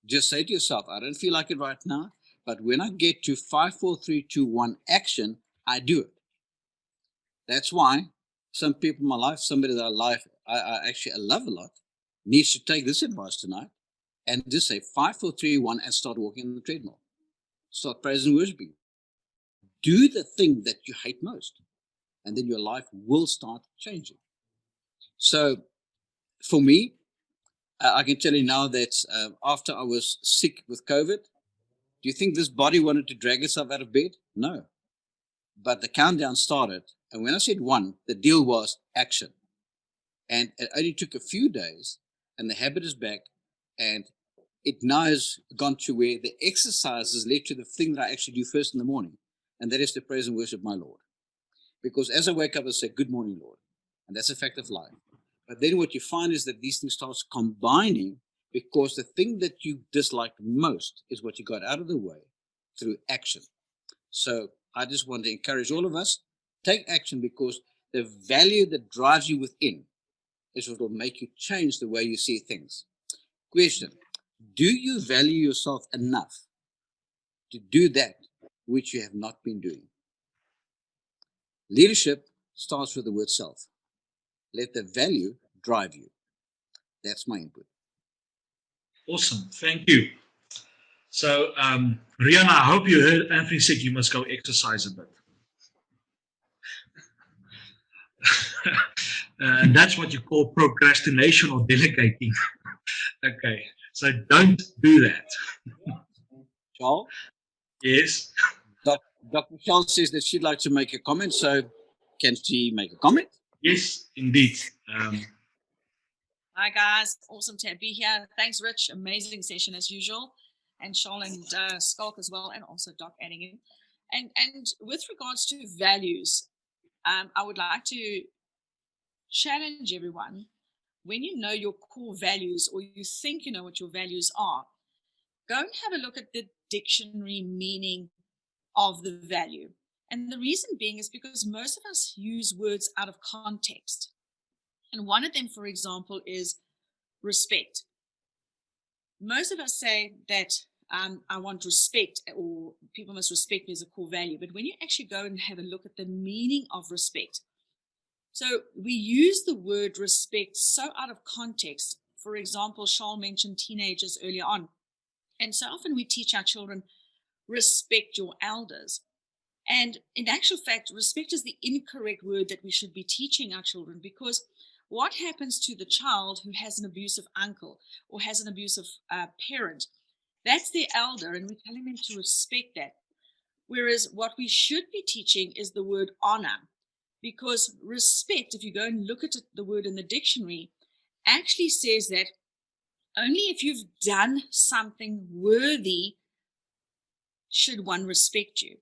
Just say to yourself, I don't feel like it right now, but when I get to 5, 4, 3, 2, 1 action, I do it. That's why some people in my life, somebody that I love a lot, needs to take this advice tonight and just say 5, 4, 3, 1 and start walking on the treadmill. Start praising and worshiping. Do the thing that you hate most, and then your life will start changing. So for me, I can tell you now that after I was sick with COVID, do you think this body wanted to drag itself out of bed? No. But the countdown started, and when I said 1, the deal was action. And it only took a few days, and the habit is back, and it now has gone to where the exercises led to the thing that I actually do first in the morning, and that is to praise and worship my Lord. Because as I wake up, I say, good morning, Lord. And that's a fact of life. But then what you find is that these things start combining, because the thing that you disliked most is what you got out of the way through action. So I just want to encourage all of us, take action, because the value that drives you within is what will make you change the way you see things. Question, do you value yourself enough to do that which you have not been doing? Leadership starts with the word self. Let the value drive you. That's my input. Awesome. Thank you. So, Rihanna, I hope you heard Anthony said you must go exercise a bit. And that's what you call procrastination or delegating. Okay. So don't do that. Charles? Yes. Dr. Michelle says that she'd like to make a comment. So can she make a comment? Yes, indeed. Hi, guys. Awesome to be here. Thanks, Rich. Amazing session as usual. And Shaul and Skulk as well, and also Doc adding in. And with regards to values, I would like to challenge everyone. When you know your core values, or you think you know what your values are, go and have a look at the dictionary meaning of the value. And the reason being is because most of us use words out of context. And one of them, for example, is respect. Most of us say that I want respect, or people must respect me as a core value. But when you actually go and have a look at the meaning of respect, so we use the word respect so out of context. For example, Shaul mentioned teenagers earlier on. And so often we teach our children, respect your elders. And in actual fact, respect is the incorrect word that we should be teaching our children, because what happens to the child who has an abusive uncle or has an abusive parent? That's their elder, and we're telling them to respect that. Whereas what we should be teaching is the word honor, because respect, if you go and look at it, the word in the dictionary, actually says that only if you've done something worthy should one respect you.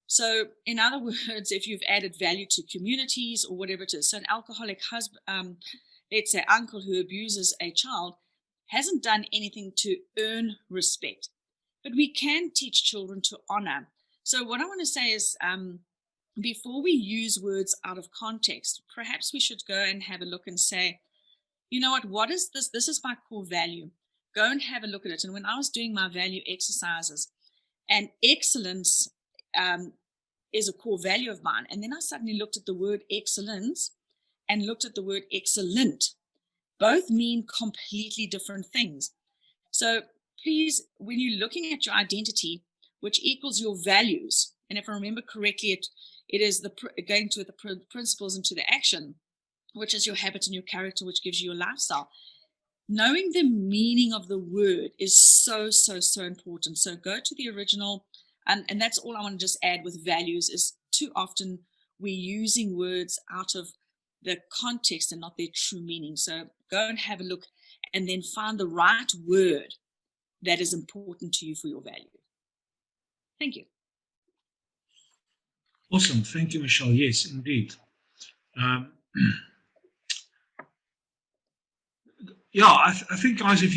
So in other words, if you've added value to communities or whatever it is, so an alcoholic husband, let's say uncle who abuses a child, hasn't done anything to earn respect. But we can teach children to honor. So what I want to say is, before we use words out of context, perhaps we should go and have a look and say, you know what is this? This is my core value. Go and have a look at it. And when I was doing my value exercises, and excellence is a core value of mine. And then I suddenly looked at the word excellence and looked at the word excellent. Both mean completely different things. So please, when you're looking at your identity, which equals your values, and if I remember correctly, it is going to the principles into the action, which is your habit and your character, which gives you your lifestyle. Knowing the meaning of the word is so, so, so important. So go to the original, and that's all I want to just add with values is too often we're using words out of the context and not their true meaning. So go and have a look and then find the right word that is important to you for your value. Thank you. Awesome. Thank you, Michelle. Yes, indeed. Yeah, I think, guys, if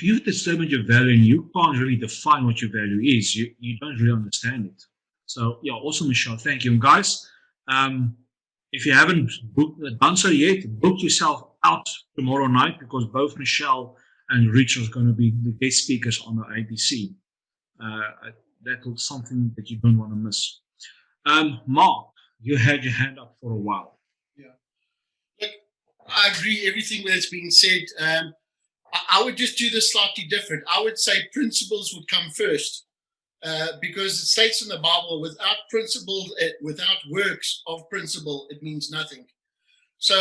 you determine your value and you can't really define what your value is, you don't really understand it. So yeah, awesome, Michelle. Thank you, and guys. If you haven't done so yet, book yourself out tomorrow night, because both Michelle and Rich are going to be the guest speakers on the ABC. That's something that you don't want to miss. Mark, you had your hand up for a while. Yeah. Look, I agree everything that's been said. I would just do this slightly different. I would say principles would come first, because it states in the Bible, without principles, without works of principle, it means nothing. So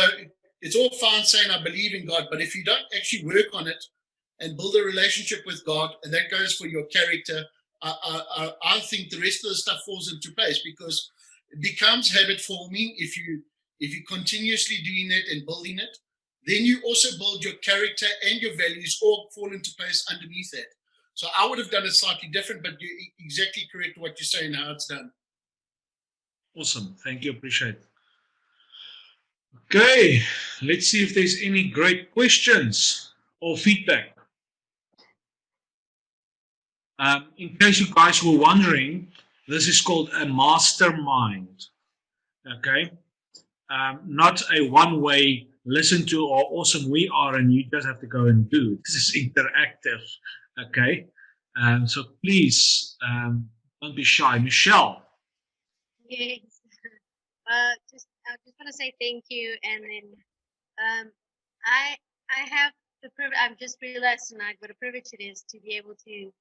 it's all fine saying I believe in God, but if you don't actually work on it and build a relationship with God, and that goes for your character, I think the rest of the stuff falls into place, because it becomes habit forming if you continuously doing it and building it. Then you also build your character, and your values all fall into place underneath that. So I would have done it slightly different, but you're exactly correct what you're saying, how it's done. Awesome. Thank you. Appreciate it. Okay, let's see if there's any great questions or feedback. In case you guys were wondering, this is called a mastermind. Okay, not a one-way listen to how awesome we are and you just have to go and do. This is interactive. Okay, so please don't be shy. Michelle. Yes. I just want to say thank you, and then I have the privilege. I've just realized tonight what a privilege it is to be able to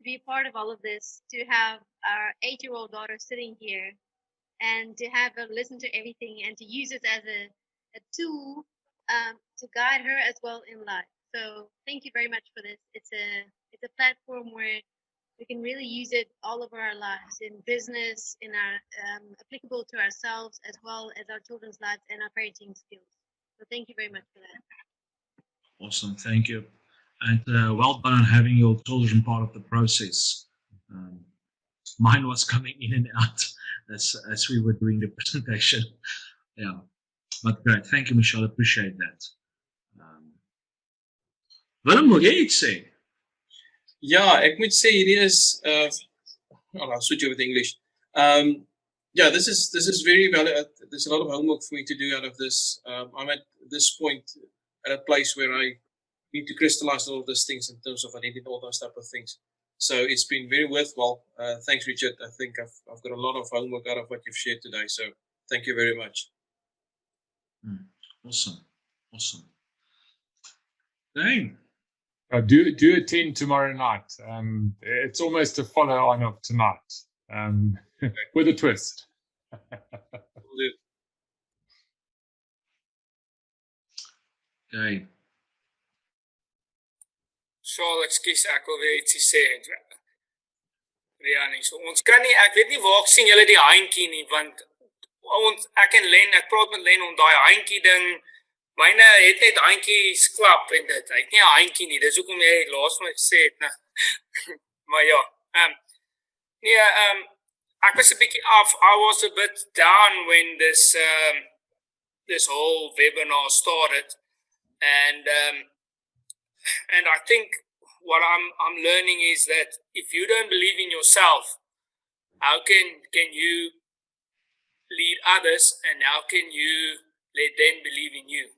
be a part of all of this. To have our 8-year-old daughter sitting here, and to have her listen to everything, and to use it as a tool to guide her as well in life. So thank you very much for this. It's a platform where we can really use it all over our lives, in business, in our applicable to ourselves, as well as our children's lives and our parenting skills. So thank you very much for that. Awesome, thank you. And well done on having your children part of the process. Mine was coming in and out as we were doing the presentation. Yeah, but great. Thank you, Michelle. Appreciate that. Willem, wil jy iets sê? Ja, ek moet sê hierdie is I'll switch over to English. Yeah, this is very valuable. There's a lot of homework for me to do out of this. I'm at this point at a place where I need to crystallize all of these things in terms of identity, all those type of things. So it's been very worthwhile. Thanks, Richard. I think I've got a lot of homework out of what you've shared today. So thank you very much. Awesome. Dane. Do attend tomorrow night. It's almost a follow-on of tonight, with a twist. Okay. Sal, ekskuus, ek wil weer ietsie sê. Rian, so ons kan nie, ek weet nie waar ek sien julle die handjie nie, want ek en Len, ek praat met Len om daai handjie ding. Myne het net handjies klap en dit. Hy het nie 'n handjie nie. Dis hoekom jy laas my gesê het, nou. Maar ja, ek was 'n bietjie off. I was a bit down when this whole webinar started, and I think what I'm learning is that if you don't believe in yourself, how can you lead others, and how can you let them believe in you?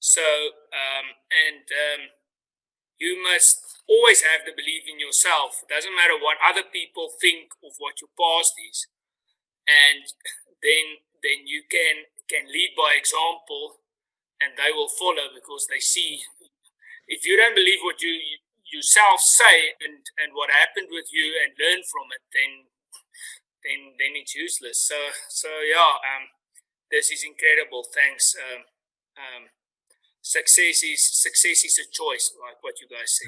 So, you must always have the belief in yourself. It doesn't matter what other people think of what your past is. And then you can lead by example, and they will follow because they see. If you don't believe what you yourself say and what happened with you and learn from it, then it's useless. So yeah, this is incredible. Thanks. Success is a choice, like what you guys say.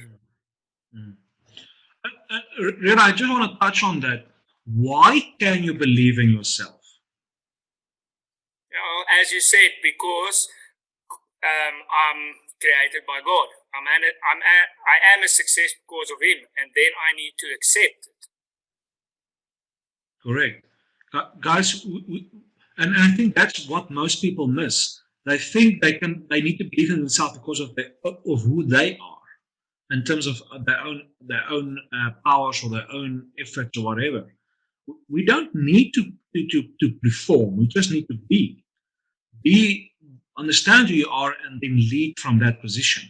Rena, I just want to touch on that. Why can you believe in yourself? As you said, because created by God. I am a success because of Him, and then I need to accept it. Correct. Guys, and I think that's what most people miss. They think they need to believe in themselves because of who they are, in terms of their own powers or their own efforts or whatever. We don't need to perform. We just need to be, understand who you are, and then lead from that position.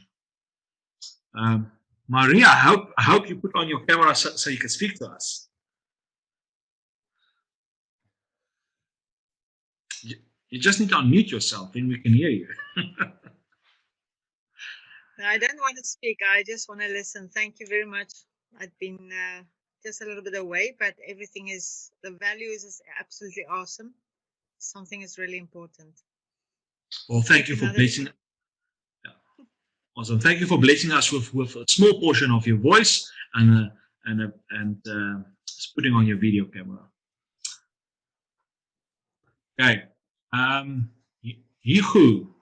Maria, I hope you put on your camera so you can speak to us. You just need to unmute yourself, then we can hear you. I don't want to speak. I just want to listen. Thank you very much. I've been just a little bit away, but everything is, the values is absolutely awesome. Something is really important. Well, thank you for blessing. Awesome. Thank you for blessing us with a small portion of your voice and putting on your video camera. Okay. Hugo.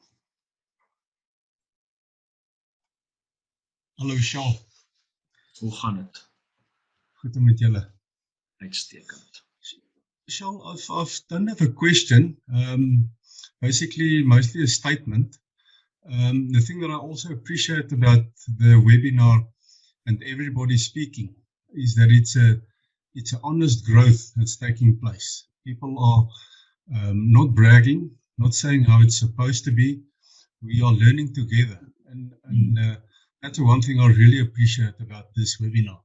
Hallo Shaw. Hoe gaan het? Goed met julle. Uitstekend. Shaw, I've done have a question. Basically, mostly a statement. The thing that I also appreciate about the webinar and everybody speaking is that it's an honest growth that's taking place. People are not bragging, not saying how it's supposed to be. We are learning together, and that's one thing I really appreciate about this webinar.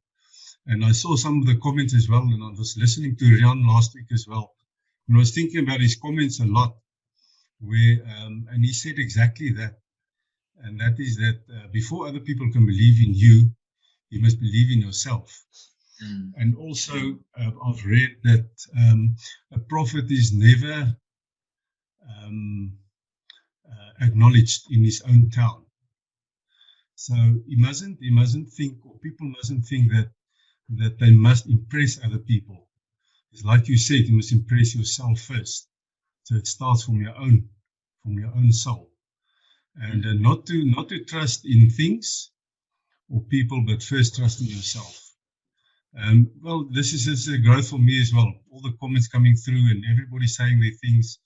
And I saw some of the comments as well, and I was listening to Rian last week as well, and I was thinking about his comments a lot, where and he said exactly that, and that is that before other people can believe in you, you must believe in yourself. And also, I've read that a prophet is never acknowledged in his own town. So he mustn't think, or people mustn't think that they must impress other people. It's like you said, you must impress yourself first. So it starts from your own soul, and not to trust in things or people, but first trust in yourself. Well, this is a growth for me as well. All the comments coming through and everybody saying their things,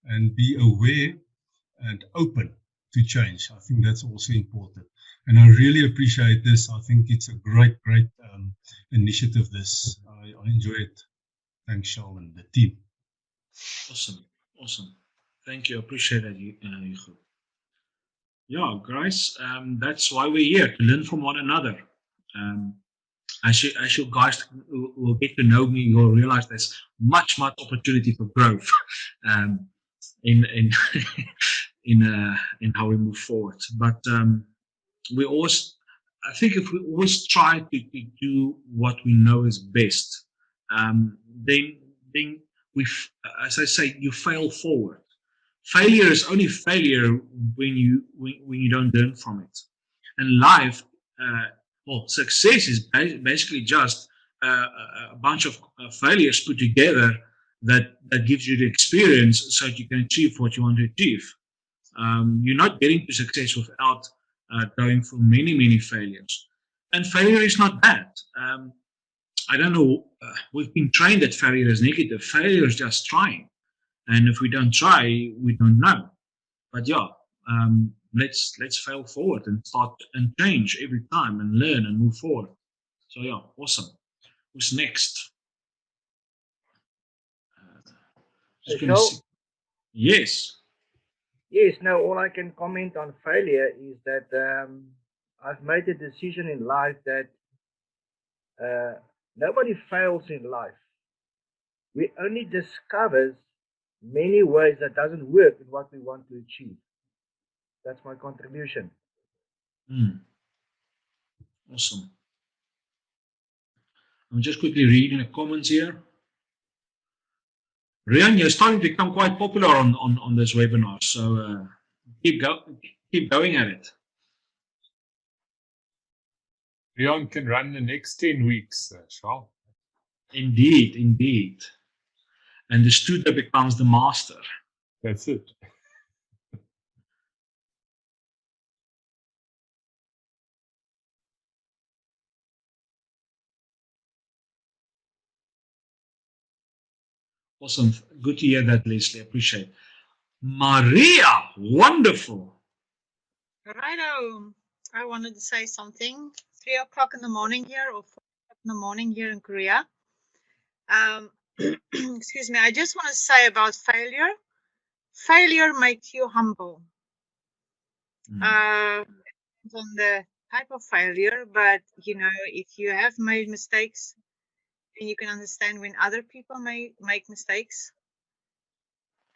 and be aware and open to change. I think that's also important. And I really appreciate this. I think it's a great initiative, this. I enjoy it. Thanks, Charles and the team. Awesome. Thank you. I appreciate that, Hugo. Yeah, guys, that's why we're here, to learn from one another. As you guys will get to know me, you'll realize there's much opportunity for growth in how we move forward. But I think if we always try to do what we know is best, then we, as I say, you fail forward. Failure is only failure when you don't learn from it. And life, success is basically just a bunch of failures put together that gives you the experience so that you can achieve what you want to achieve. You're not getting to success without going through many failures. And failure is not bad. I don't know, we've been trained that failure is negative. Failure is just trying. And if we don't try, we don't know. But yeah, let's fail forward and start and change every time and learn and move forward. So yeah, awesome. Who's next? Yes. Yes, no, all I can comment on failure is that I've made a decision in life that nobody fails in life. We only discover many ways that doesn't work in what we want to achieve. That's my contribution. Awesome. I'm just quickly reading the comments here. Rian, you're starting to become quite popular on this webinar, so keep going at it. Rian can run the next 10 weeks, Charles. Indeed. And the student becomes the master. That's it. Awesome. Good to hear that, Leslie. Appreciate it. Maria, wonderful. Righto. I wanted to say something. 3 o'clock in the morning here, or 4 o'clock in the morning here in Korea. Excuse me. I just want to say about failure. Failure makes you humble. On the type of failure, but if you have made mistakes, then you can understand when other people may make mistakes.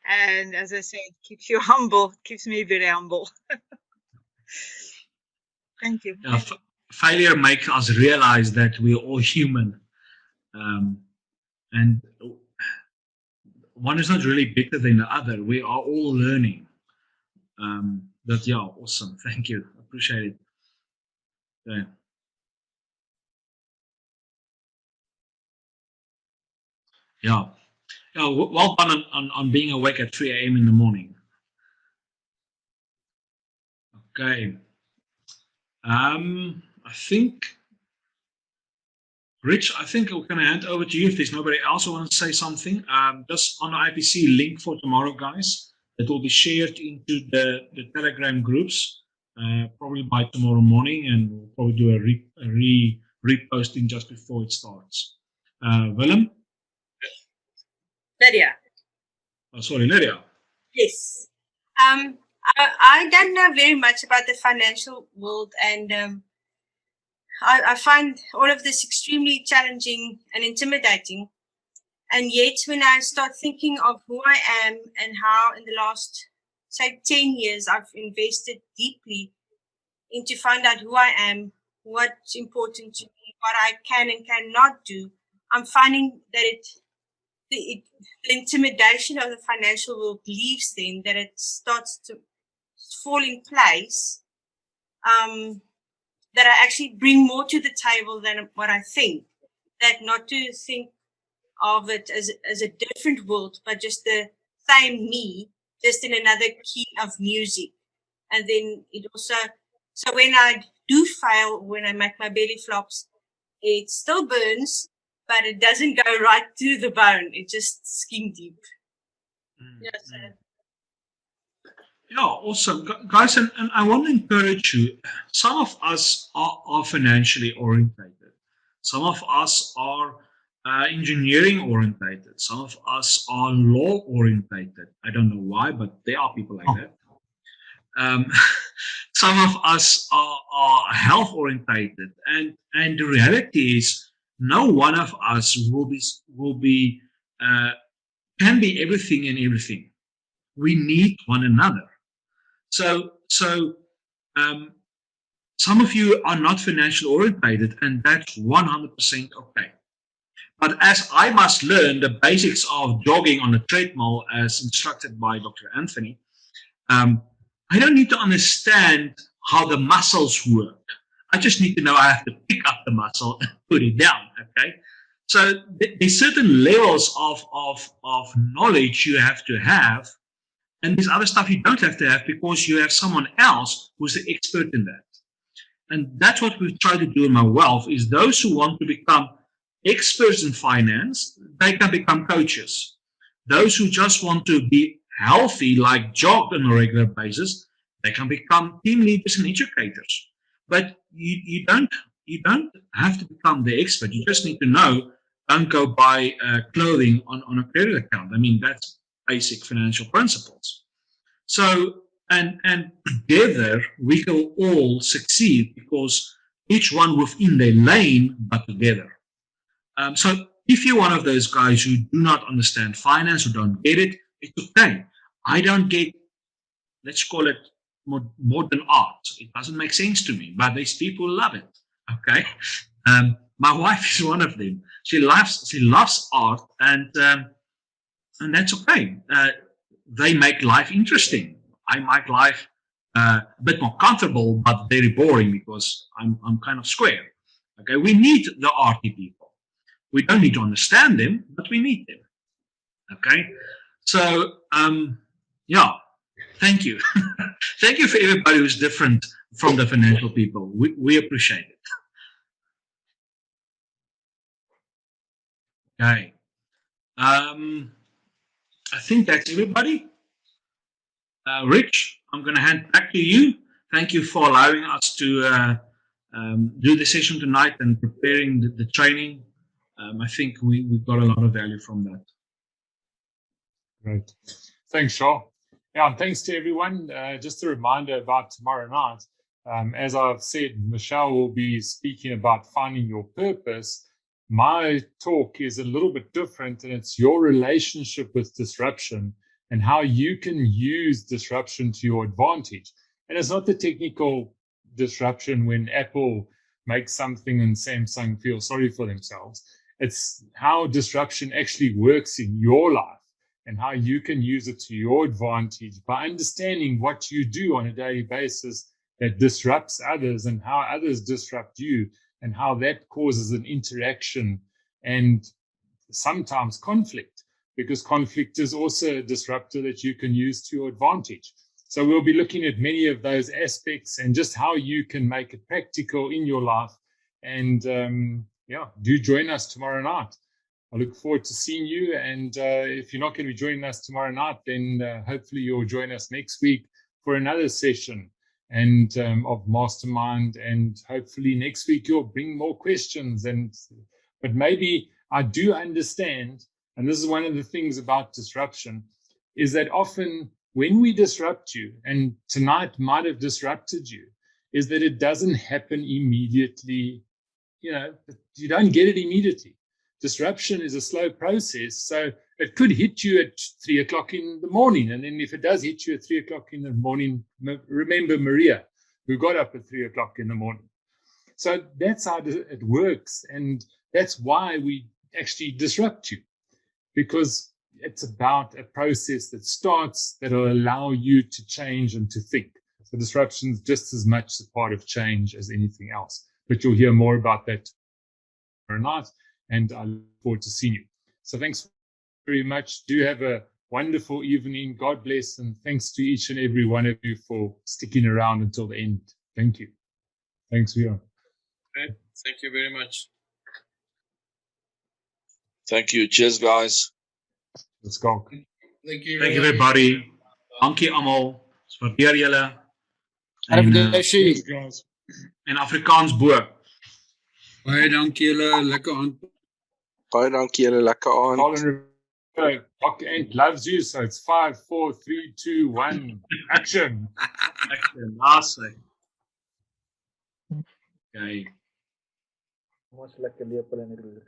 And as I said, it keeps you humble. It keeps me very humble. Thank you. Yeah, failure makes us realize that we're all human, and one is not really better than the other. We are all learning. But yeah, awesome. Thank you. Appreciate it. Yeah. Yeah. Well done on being awake at 3 a.m. in the morning. Okay. I think, Rich, I think we're going to hand over to you if there's nobody else who wants to say something. Just on the IPC link for tomorrow, guys, that will be shared into the Telegram groups probably by tomorrow morning, and we'll probably do a reposting just before it starts. Willem? Lydia. Oh, sorry, Lydia. Yes. I don't know very much about the financial world, and I find all of this extremely challenging and intimidating. And yet, when I start thinking of who I am and how in the last, say, 10 years, I've invested deeply into find out who I am, what's important to me, what I can and cannot do, I'm finding that the intimidation of the financial world leaves then, that it starts to fall in place, that I actually bring more to the table than what I think, that not to think of it as a different world, but just the same me, just in another key of music. And then it also, so when I do fail, when I make my belly flops, it still burns, but it doesn't go right to the bone. It just skin deep. Yes. Yeah, awesome. Guys, and I want to encourage you, some of us are financially orientated. Some of us are engineering orientated. Some of us are law orientated. I don't know why, but there are people like that. Some of us are health orientated, and the reality is no one of us can be everything and everything. We need one another. So some of you are not financially orientated, and that's 100% okay. But as I must learn the basics of jogging on a treadmill as instructed by Dr. Anthony, I don't need to understand how the muscles work. I just need to know I have to pick up the muscle and put it down, okay? So there's certain levels of knowledge you have to have, and there's other stuff you don't have to have because you have someone else who's the expert in that. And that's what we've tried to do in MyWealth, is those who want to become experts in finance, they can become coaches. Those who just want to be healthy, like jog on a regular basis, they can become team leaders and educators. But you don't have to become the expert. You just need to know, don't go buy clothing on a credit account. I mean, that's basic financial principles. So, and together we can all succeed because each one within their lane, but together. So if you're one of those guys who do not understand finance or don't get it, it's okay. I don't get, let's call it modern art. It doesn't make sense to me, but there's people who love it. Okay. My wife is one of them. She loves art, and that's okay. They make life interesting. I make life a bit more comfortable, but very boring because I'm kind of square. Okay. We need the arty people. We don't need to understand them, but we need them. Okay. So, yeah, thank you. Thank you for everybody who's different from the financial people. We appreciate it. Okay. I think that's everybody. Rich, I'm going to hand back to you. Thank you for allowing us to do the session tonight and preparing the training. I think we got a lot of value from that. Great. Thanks, Shaw. Yeah, and thanks to everyone. Just a reminder about tomorrow night. As I've said, Michelle will be speaking about finding your purpose. My talk is a little bit different, and it's your relationship with disruption and how you can use disruption to your advantage. And it's not the technical disruption when Apple makes something and Samsung feel sorry for themselves. It's how disruption actually works in your life and how you can use it to your advantage by understanding what you do on a daily basis that disrupts others and how others disrupt you and how that causes an interaction and sometimes conflict, because conflict is also a disruptor that you can use to your advantage. So we'll be looking at many of those aspects and just how you can make it practical in your life. And do join us tomorrow night. I look forward to seeing you. And if you're not going to be joining us tomorrow night, then hopefully you'll join us next week for another session and of Mastermind. And hopefully next week you'll bring more questions. But maybe I do understand, and this is one of the things about disruption, is that often when we disrupt you, and tonight might have disrupted you, is that it doesn't happen immediately. You don't get it immediately. Disruption is a slow process, so it could hit you at 3 o'clock in the morning. And then if it does hit you at 3 o'clock in the morning, remember Maria, who got up at 3 o'clock in the morning. So that's how it works. And that's why we actually disrupt you, because it's about a process that starts that will allow you to change and to think. So disruption is just as much a part of change as anything else. But you'll hear more about that tomorrow night, and I look forward to seeing you. So thanks very much. Do have a wonderful evening. God bless, and thanks to each and every one of you for sticking around until the end. Thank you. Thanks, Leon. Okay. Thank you very much. Thank you. Cheers, guys. Let's go. Thank you, everybody. Dankie almal. Waardeer julle. En Afrikaans bo. Baie dankie julle, lekker aand. Baie dankie julle, lekker aand. Doc Ent loves you, so it's 5, 4, 3, 2, 1. Action. Action. Last say. Okay. Ons lekker lepel in die roer.